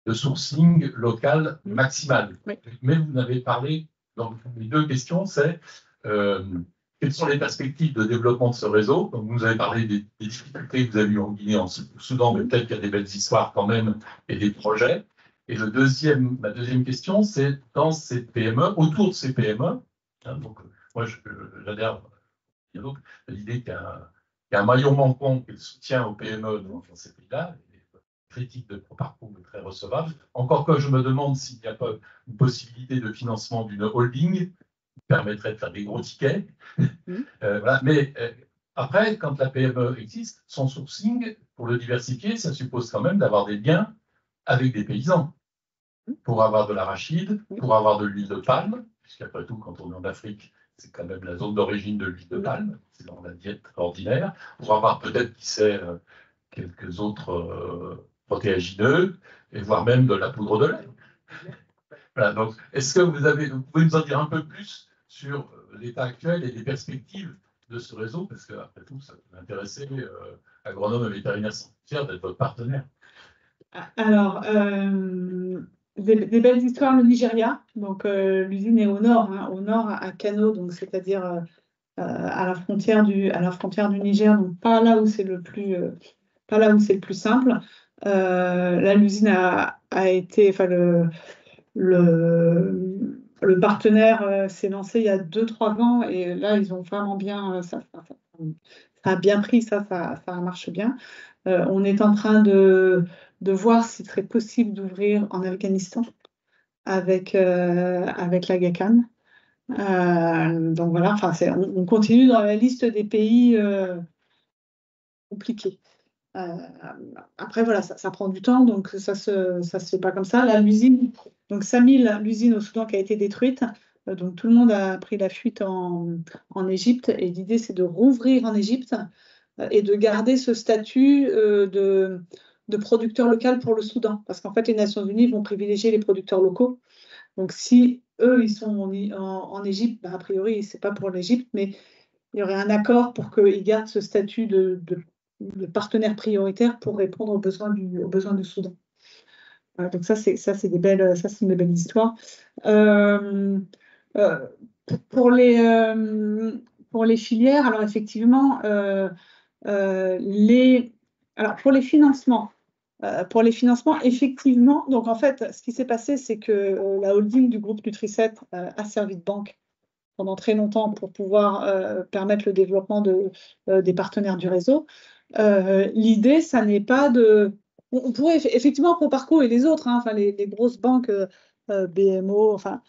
de sourcing local maximal. Oui. Mais vous n'avez parlé, dans les deux questions, c'est quelles sont les perspectives de développement de ce réseau? Donc, vous nous avez parlé des difficultés que vous avez eues en Guinée, en Soudan, mais peut-être qu'il y a des belles histoires quand même et des projets. Et ma deuxième question, c'est dans ces PME, autour de ces PME, hein, donc moi j'adhère à l'idée qu'il y a un maillon manquant qui est le soutien aux PME dans ces pays-là. Critique de mon parcours est très recevable. Encore que je me demande s'il n'y a pas une possibilité de financement d'une holding qui permettrait de faire des gros tickets. Voilà. Mais après, quand la PME existe, son sourcing, pour le diversifier, ça suppose quand même d'avoir des liens avec des paysans pour avoir de l'arachide, pour avoir de l'huile de palme, puisqu'après tout, quand on est en Afrique, c'est quand même la zone d'origine de l'huile de palme, c'est dans la diète ordinaire, pour avoir peut-être, qui sait, quelques autres protéagineux, et voire même de la poudre de lait. Voilà, donc, est-ce que vous pouvez nous en dire un peu plus sur l'état actuel et les perspectives de ce réseau, parce qu'après tout, ça peut intéresser agronomes et vétérinaires sanitaires d'être votre partenaire. Alors, des belles histoires, le Nigeria. Donc, l'usine est au nord à Kano, donc c'est-à-dire à la frontière du Niger, donc pas là où c'est le plus simple. Là, l'usine a été, enfin le partenaire s'est lancé il y a 2-3 ans et là, ils ont vraiment bien, ça a bien pris, ça marche bien. On est en train de voir s'il serait possible d'ouvrir en Afghanistan avec la GACAN. Donc voilà, on continue dans la liste des pays compliqués. Après, voilà, ça prend du temps, donc ça se fait pas comme ça. Là, l'usine, donc Samil, l'usine au Soudan qui a été détruite, donc tout le monde a pris la fuite en Égypte, et l'idée, c'est de rouvrir en Égypte et de garder ce statut de producteur local pour le Soudan. Parce qu'en fait, les Nations Unies vont privilégier les producteurs locaux. Donc, si eux, ils sont en Égypte, a priori, c'est pas pour l'Égypte, mais il y aurait un accord pour qu'ils gardent ce statut de partenaire prioritaire pour répondre aux besoins du Soudan. Donc ça, c'est une belle histoire. Pour les filières, alors effectivement, pour les financements, effectivement, donc en fait, ce qui s'est passé, c'est que la holding du groupe Nutri-7 a servi de banque pendant très longtemps pour pouvoir permettre le développement des partenaires du réseau. L'idée, ça n'est pas de... On pourrait effectivement Proparco et les autres, hein, enfin les grosses banques BMO, enfin,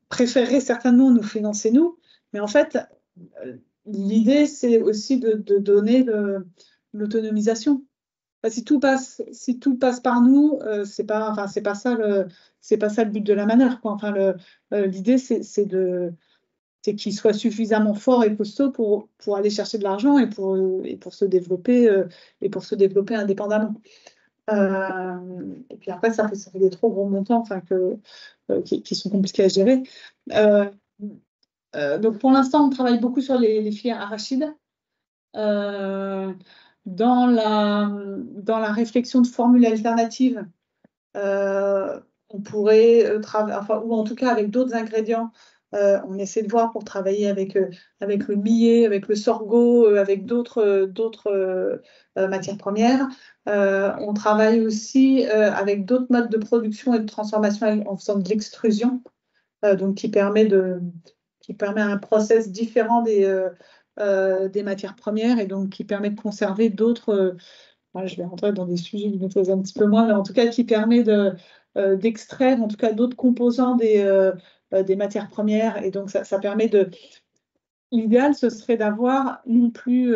préféreraient certainement nous financer nous, mais en fait, l'idée, c'est aussi de donner l'autonomisation. Enfin, si tout passe par nous, c'est pas ça le but de la manœuvre, quoi. Enfin, l'idée, c'est qu'ils soient suffisamment forts et costauds pour aller chercher de l'argent et pour se développer indépendamment. Et puis après, ça fait des trop gros montants, enfin, qui sont compliqués à gérer. Donc pour l'instant, on travaille beaucoup sur les filières arachides. Dans la réflexion de formules alternatives, on pourrait travailler, enfin, ou en tout cas avec d'autres ingrédients. On essaie de voir pour travailler avec le millet, avec le sorgho, avec d'autres matières premières. On travaille aussi avec d'autres modes de production et de transformation en faisant de l'extrusion, donc qui permet un process différent des matières premières et donc qui permet de conserver d'autres. Je vais rentrer dans des sujets qui me maîtrise un petit peu moins, mais en tout cas qui permet d'extraire en tout cas d'autres composants des matières premières, et donc ça permet de. L'idéal, ce serait d'avoir non plus.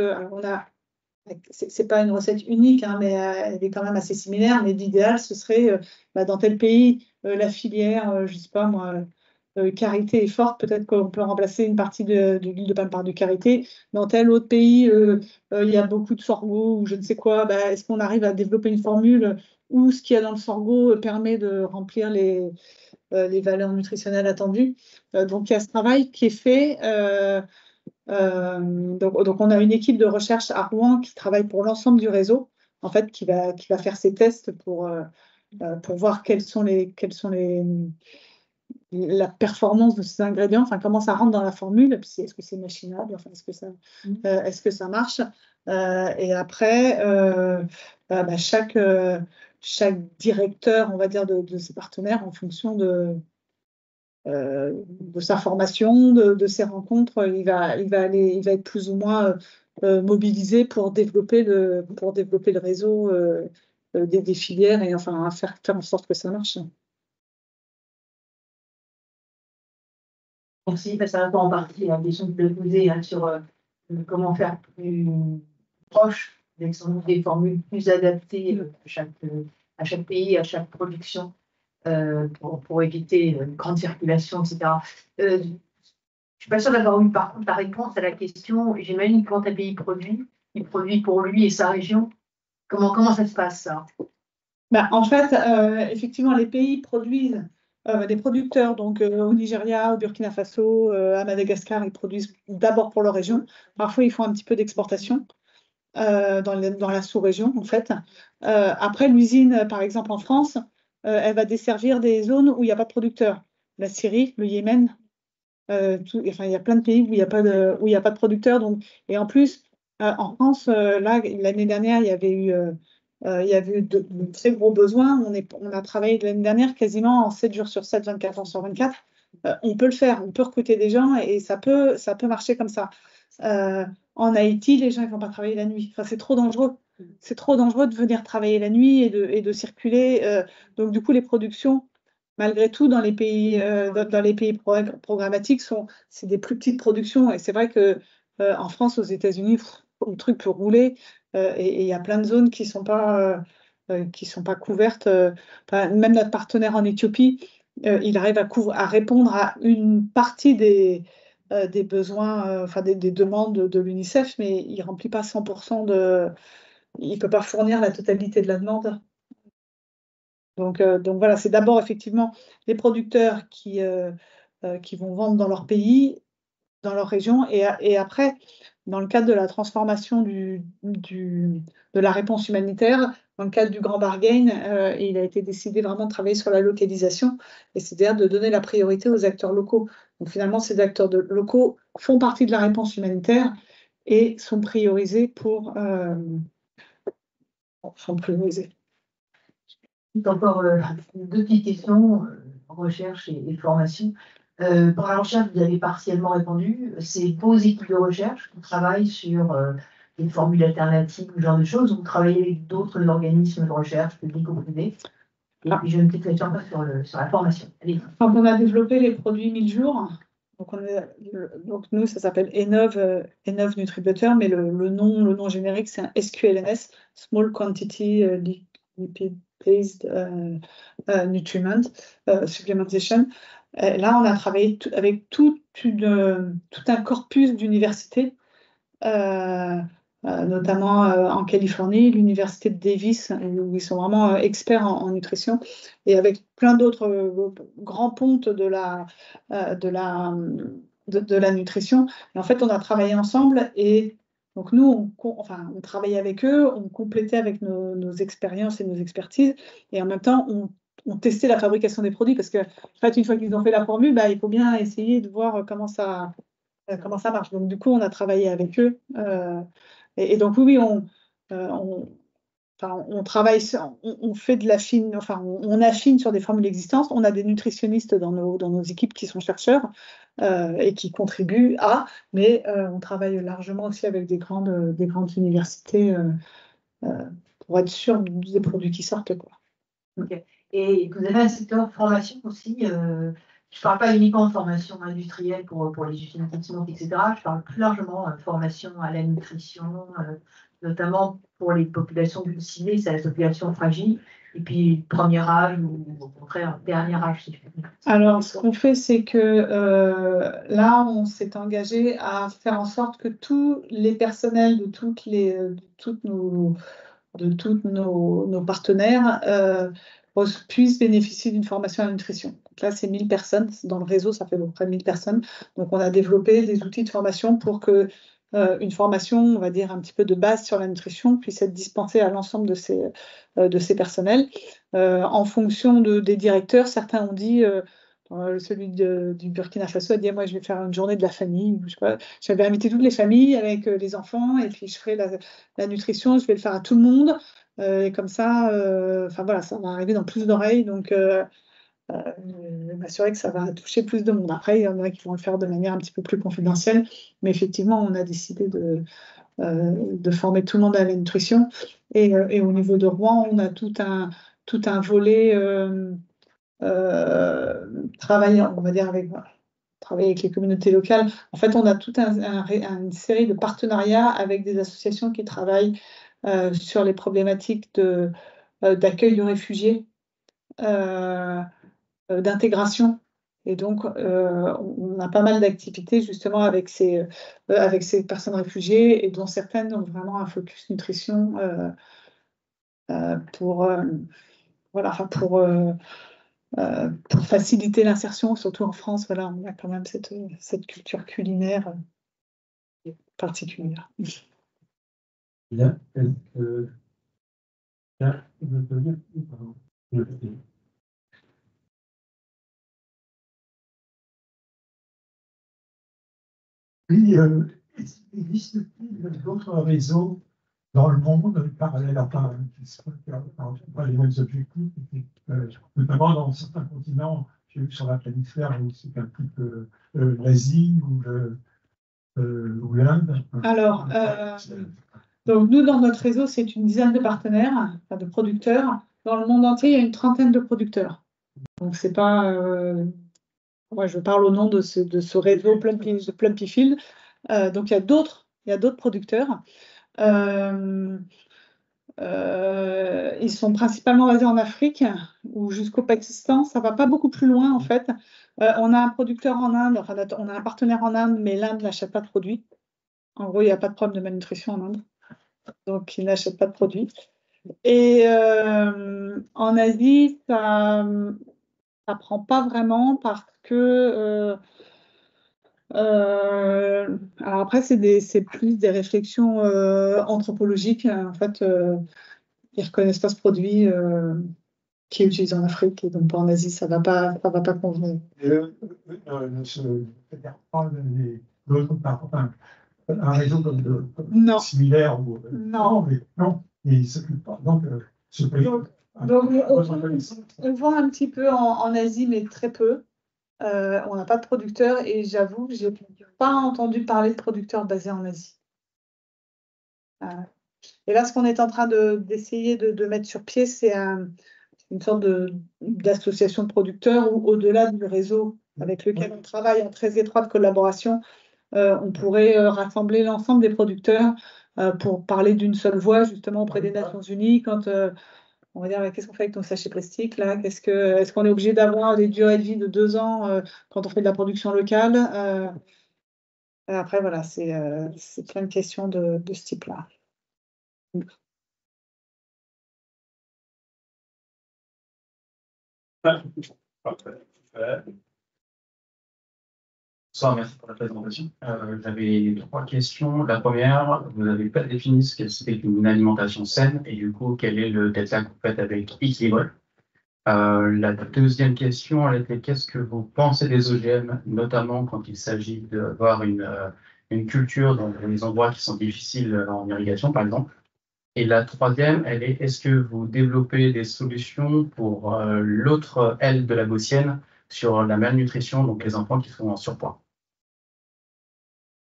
C'est pas une recette unique, hein, mais elle est quand même assez similaire. Mais l'idéal, ce serait dans tel pays, la filière, je sais pas moi, karité est forte, peut-être qu'on peut remplacer une partie de l'huile de palme par du karité. Dans tel autre pays, il y a beaucoup de sorgho ou je ne sais quoi. Est-ce qu'on arrive à développer une formule où ce qu'il y a dans le sorgho permet de remplir les valeurs nutritionnelles attendues? Donc il y a ce travail qui est fait. Donc on a une équipe de recherche à Rouen qui travaille pour l'ensemble du réseau, en fait, qui va faire ces tests pour voir quelles sont la performance de ces ingrédients, enfin comment ça rentre dans la formule, puis est-ce que c'est machinable, enfin est-ce que ça marche, et après chaque directeur, on va dire, de ses partenaires, en fonction de sa formation, de ses rencontres, il va être plus ou moins mobilisé pour développer le réseau des filières et enfin faire en sorte que ça marche. Merci, ça répond en partie à la question que je voulais poser, hein, sur comment faire plus proche des formules plus adaptées à chaque pays, à chaque production, pour éviter une grande circulation, etc. Je ne suis pas sûre d'avoir eu par contre la réponse à la question. J'imagine que quand un pays produit, il produit pour lui et sa région. Comment ça se passe, ça? En fait, effectivement, les pays produisent. Des producteurs, donc au Nigeria, au Burkina Faso, à Madagascar, ils produisent d'abord pour leur région. Parfois, ils font un petit peu d'exportation dans la sous-région, en fait. Après, l'usine, par exemple, en France, elle va desservir des zones où il n'y a pas de producteurs. La Syrie, le Yémen, il y a plein de pays où il n'y a pas de producteurs. Donc, et en plus, en France, l'année dernière, il y avait eu de très gros besoins. On a travaillé l'année dernière quasiment en 7 jours sur 7, 24 heures sur 24. On peut le faire, on peut recruter des gens et ça peut marcher comme ça. En Haïti, les gens ne vont pas travailler la nuit. Enfin, c'est trop dangereux. C'est trop dangereux de venir travailler la nuit et de circuler. Donc, du coup, les productions, malgré tout, dans les pays programmatiques, c'est des plus petites productions. Et c'est vrai qu'en France, aux États-Unis, le truc peut rouler et il y a plein de zones qui sont pas couvertes. Même notre partenaire en Éthiopie, il arrive à répondre à une partie des besoins, des demandes de l'UNICEF, mais il ne remplit pas 100% il ne peut pas fournir la totalité de la demande. Donc voilà, c'est d'abord effectivement les producteurs qui vont vendre dans leur pays, dans leur région, et après, dans le cadre de la transformation de la réponse humanitaire, dans le cadre du Grand Bargain, il a été décidé vraiment de travailler sur la localisation, et c'est-à-dire de donner la priorité aux acteurs locaux. Donc finalement, ces acteurs locaux font partie de la réponse humanitaire et sont priorisés sont priorisés. Encore deux petites questions, recherche et formation. Pour la recherche, vous avez partiellement répondu. C'est vos équipes de recherche qui travaillent sur des formules alternatives, ce genre de choses, ou vous travaillez avec d'autres organismes de recherche, publics ou privés? Et puis, j'ai une petite question sur la formation. Allez. Quand on a développé les produits 1000 jours, donc nous, ça s'appelle Enov NutriButter, mais le nom générique, c'est un SQLNS, Small Quantity Lipid-Based Nutriment Supplementation. Là, on a travaillé avec tout un corpus d'universités, notamment en Californie, l'université de Davis, où ils sont vraiment experts en nutrition, et avec plein d'autres grands pontes de la nutrition. Et en fait, on a travaillé ensemble, et donc nous, on travaillait avec eux, on complétait avec nos expériences et nos expertises, et en même temps, on testait la fabrication des produits, parce que en fait, une fois qu'ils ont fait la formule, il faut bien essayer de voir comment ça marche. Donc du coup, on a travaillé avec eux. Et donc oui, on travaille, on fait de l'affine, on affine sur des formules existantes. On a des nutritionnistes dans nos équipes qui sont chercheurs et qui contribuent mais on travaille largement aussi avec des grandes universités pour être sûr des produits qui sortent, quoi. Okay. Et vous avez un secteur de formation aussi. Je ne parle pas uniquement de formation industrielle pour les usines de monte, etc. Je parle plus largement de formation à la nutrition, notamment pour les populations ciblées, c'est la population fragile, et puis premier âge ou au contraire dernier âge, si je puis dire. Alors, ce qu'on fait, c'est que là, on s'est engagé à faire en sorte que tous les personnels de tous nos partenaires puissent bénéficier d'une formation à la nutrition. Donc là, c'est 1000 personnes. Dans le réseau, ça fait à peu près 1000 personnes. Donc, on a développé des outils de formation pour que une formation, on va dire, un petit peu de base sur la nutrition puisse être dispensée à l'ensemble de ces personnels. En fonction des directeurs, certains ont dit... celui du Burkina Faso a dit moi je vais faire une journée de la famille, je sais pas, j'avais invité toutes les familles avec les enfants, et puis je ferai la nutrition, je vais le faire à tout le monde, et comme ça voilà, ça va arriver dans plus d'oreilles, donc m'assurer que ça va toucher plus de monde. Après, il y en a qui vont le faire de manière un petit peu plus confidentielle, mais effectivement on a décidé de former tout le monde à la nutrition, et au niveau de Rouen, on a tout un volet travailler, on va dire, travailler avec les communautés locales. En fait, on a toute une série de partenariats avec des associations qui travaillent sur les problématiques d'accueil de réfugiés, d'intégration. Et donc, on a pas mal d'activités justement avec ces personnes réfugiées, et dont certaines ont vraiment un focus nutrition pour faciliter l'insertion, surtout en France. Voilà, on a quand même cette culture culinaire particulière. Bien. Oui, il existe d'autres réseaux dans le monde parallèles à pas les mêmes objectifs, notamment dans certains continents. J'ai vu sur la planisphère où c'est un petit peu le Brésil ou l'Inde. Alors, donc nous, dans notre réseau, c'est une dizaine de partenaires, de producteurs. Dans le monde entier, il y a une trentaine de producteurs. Donc, c'est pas... moi, je parle au nom de ce réseau Plumpy Field. Donc, il y a d'autres Il y a d'autres producteurs. Ils sont principalement basés en Afrique ou jusqu'au Pakistan. Ça va pas beaucoup plus loin en fait. On a un producteur en Inde, enfin, on a un partenaire en Inde, mais l'Inde n'achète pas de produits. En gros, il n'y a pas de problème de malnutrition en Inde, donc ils n'achètent pas de produits. Et en Asie, ça prend pas vraiment parce que alors après, c'est plus des réflexions anthropologiques. En fait, ils reconnaissent pas ce produit qui est utilisé en Afrique et donc en Asie, ça va pas convenir. Ne se fédèrent pas l'autre part, enfin, un réseau Non. similaire ou Non. mais non, ils ne s'occupent pas. Donc, ce pays. Donc, on vend un petit peu en Asie, mais très peu. On n'a pas de producteurs et j'avoue que je n'ai pas entendu parler de producteurs basés en Asie. Et là, ce qu'on est en train d'essayer de mettre sur pied, c'est une sorte d'association de producteurs où, au-delà du réseau avec lequel on travaille en très étroite collaboration, on pourrait rassembler l'ensemble des producteurs pour parler d'une seule voix, justement, auprès des Nations Unies, quand on va dire, qu'est-ce qu'on fait avec nos sachets plastiques là? Est-ce qu'on est obligé d'avoir des durées de vie de 2 ans quand on fait de la production locale? Après, voilà, c'est plein de questions de ce type-là. Bonsoir, merci pour la présentation. J'avais 3 questions. La première, vous n'avez pas défini ce que c'était une alimentation saine et du coup, quel est le delta que vous faites avec Équilibre. La deuxième question, elle était qu'est-ce que vous pensez des OGM, notamment quand il s'agit d'avoir une culture dans les endroits qui sont difficiles en irrigation, par exemple. Et la troisième, elle est est-ce que vous développez des solutions pour l'autre aile de la gaussienne sur la malnutrition, donc les enfants qui sont en surpoids?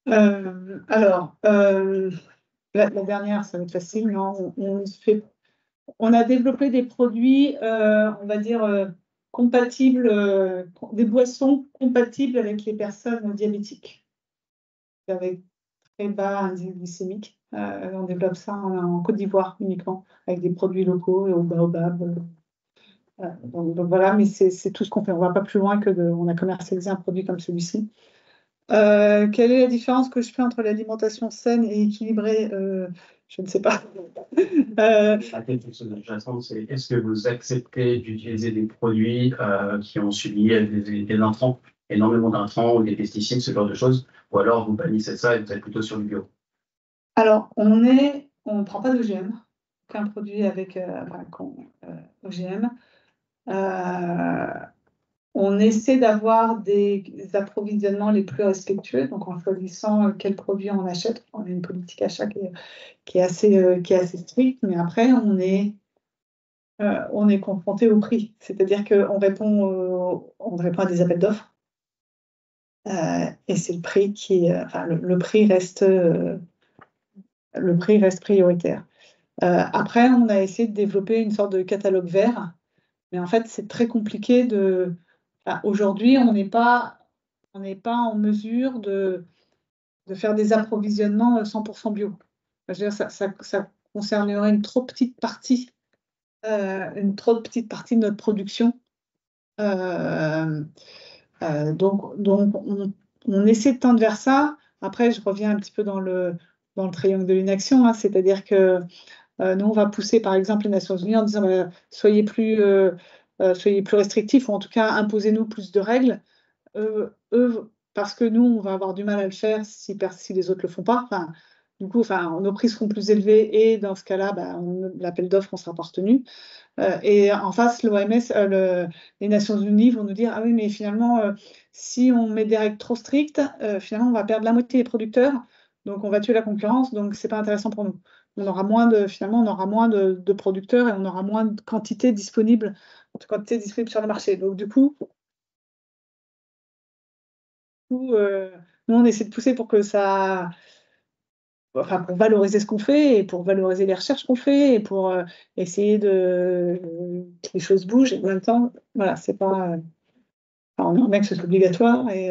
Alors, la dernière, ça va être facile. Non, on a développé des produits, on va dire, compatibles, des boissons compatibles avec les personnes diabétiques, avec très bas indice glycémique. On développe ça en Côte d'Ivoire uniquement, avec des produits locaux et au baobab. Donc voilà, mais c'est tout ce qu'on fait. On ne va pas plus loin on a commercialisé un produit comme celui-ci. Quelle est la différence que je fais entre l'alimentation saine et équilibrée? Je ne sais pas. La question sous-jacente, c'est est-ce que vous acceptez d'utiliser des produits qui ont subi des intrants, énormément d'intrants ou des pesticides, ce genre de choses, ou alors vous bannissez ça et vous êtes plutôt sur le bio? Alors, on ne prend pas d'OGM, aucun produit avec OGM. On essaie d'avoir des approvisionnements les plus respectueux, donc en choisissant quel produit on achète. On a une politique achat qui est assez stricte, mais après, on est confronté au prix. C'est-à-dire qu'on répond à des appels d'offres, et c'est le prix le prix reste prioritaire. Après, on a essayé de développer une sorte de catalogue vert, mais en fait, c'est très compliqué aujourd'hui, on n'est pas en mesure de faire des approvisionnements 100% bio. Je veux dire, ça concernerait une trop petite partie de notre production. Donc on essaie de tendre vers ça. Après, je reviens un petit peu dans le triangle de l'inaction, hein, c'est-à-dire que nous, on va pousser, par exemple, les Nations Unies en disant soyez plus restrictifs, ou en tout cas, imposez-nous plus de règles. Eux, parce que nous, on va avoir du mal à le faire si les autres ne le font pas. Du coup, nos prix seront plus élevés et dans ce cas-là, l'appel d'offres, on sera pas retenu. Et en face, l'OMS, les Nations Unies vont nous dire ah oui, mais finalement, si on met des règles trop strictes, finalement, on va perdre la moitié des producteurs, donc on va tuer la concurrence, donc c'est pas intéressant pour nous. On aura moins de producteurs et on aura moins de quantité disponible sur le marché. Donc du coup, nous, on essaie de pousser pour que pour valoriser ce qu'on fait et pour valoriser les recherches qu'on fait et pour essayer que les choses bougent. Et en même temps, voilà, c'est pas. On aimerait que ce soit obligatoire et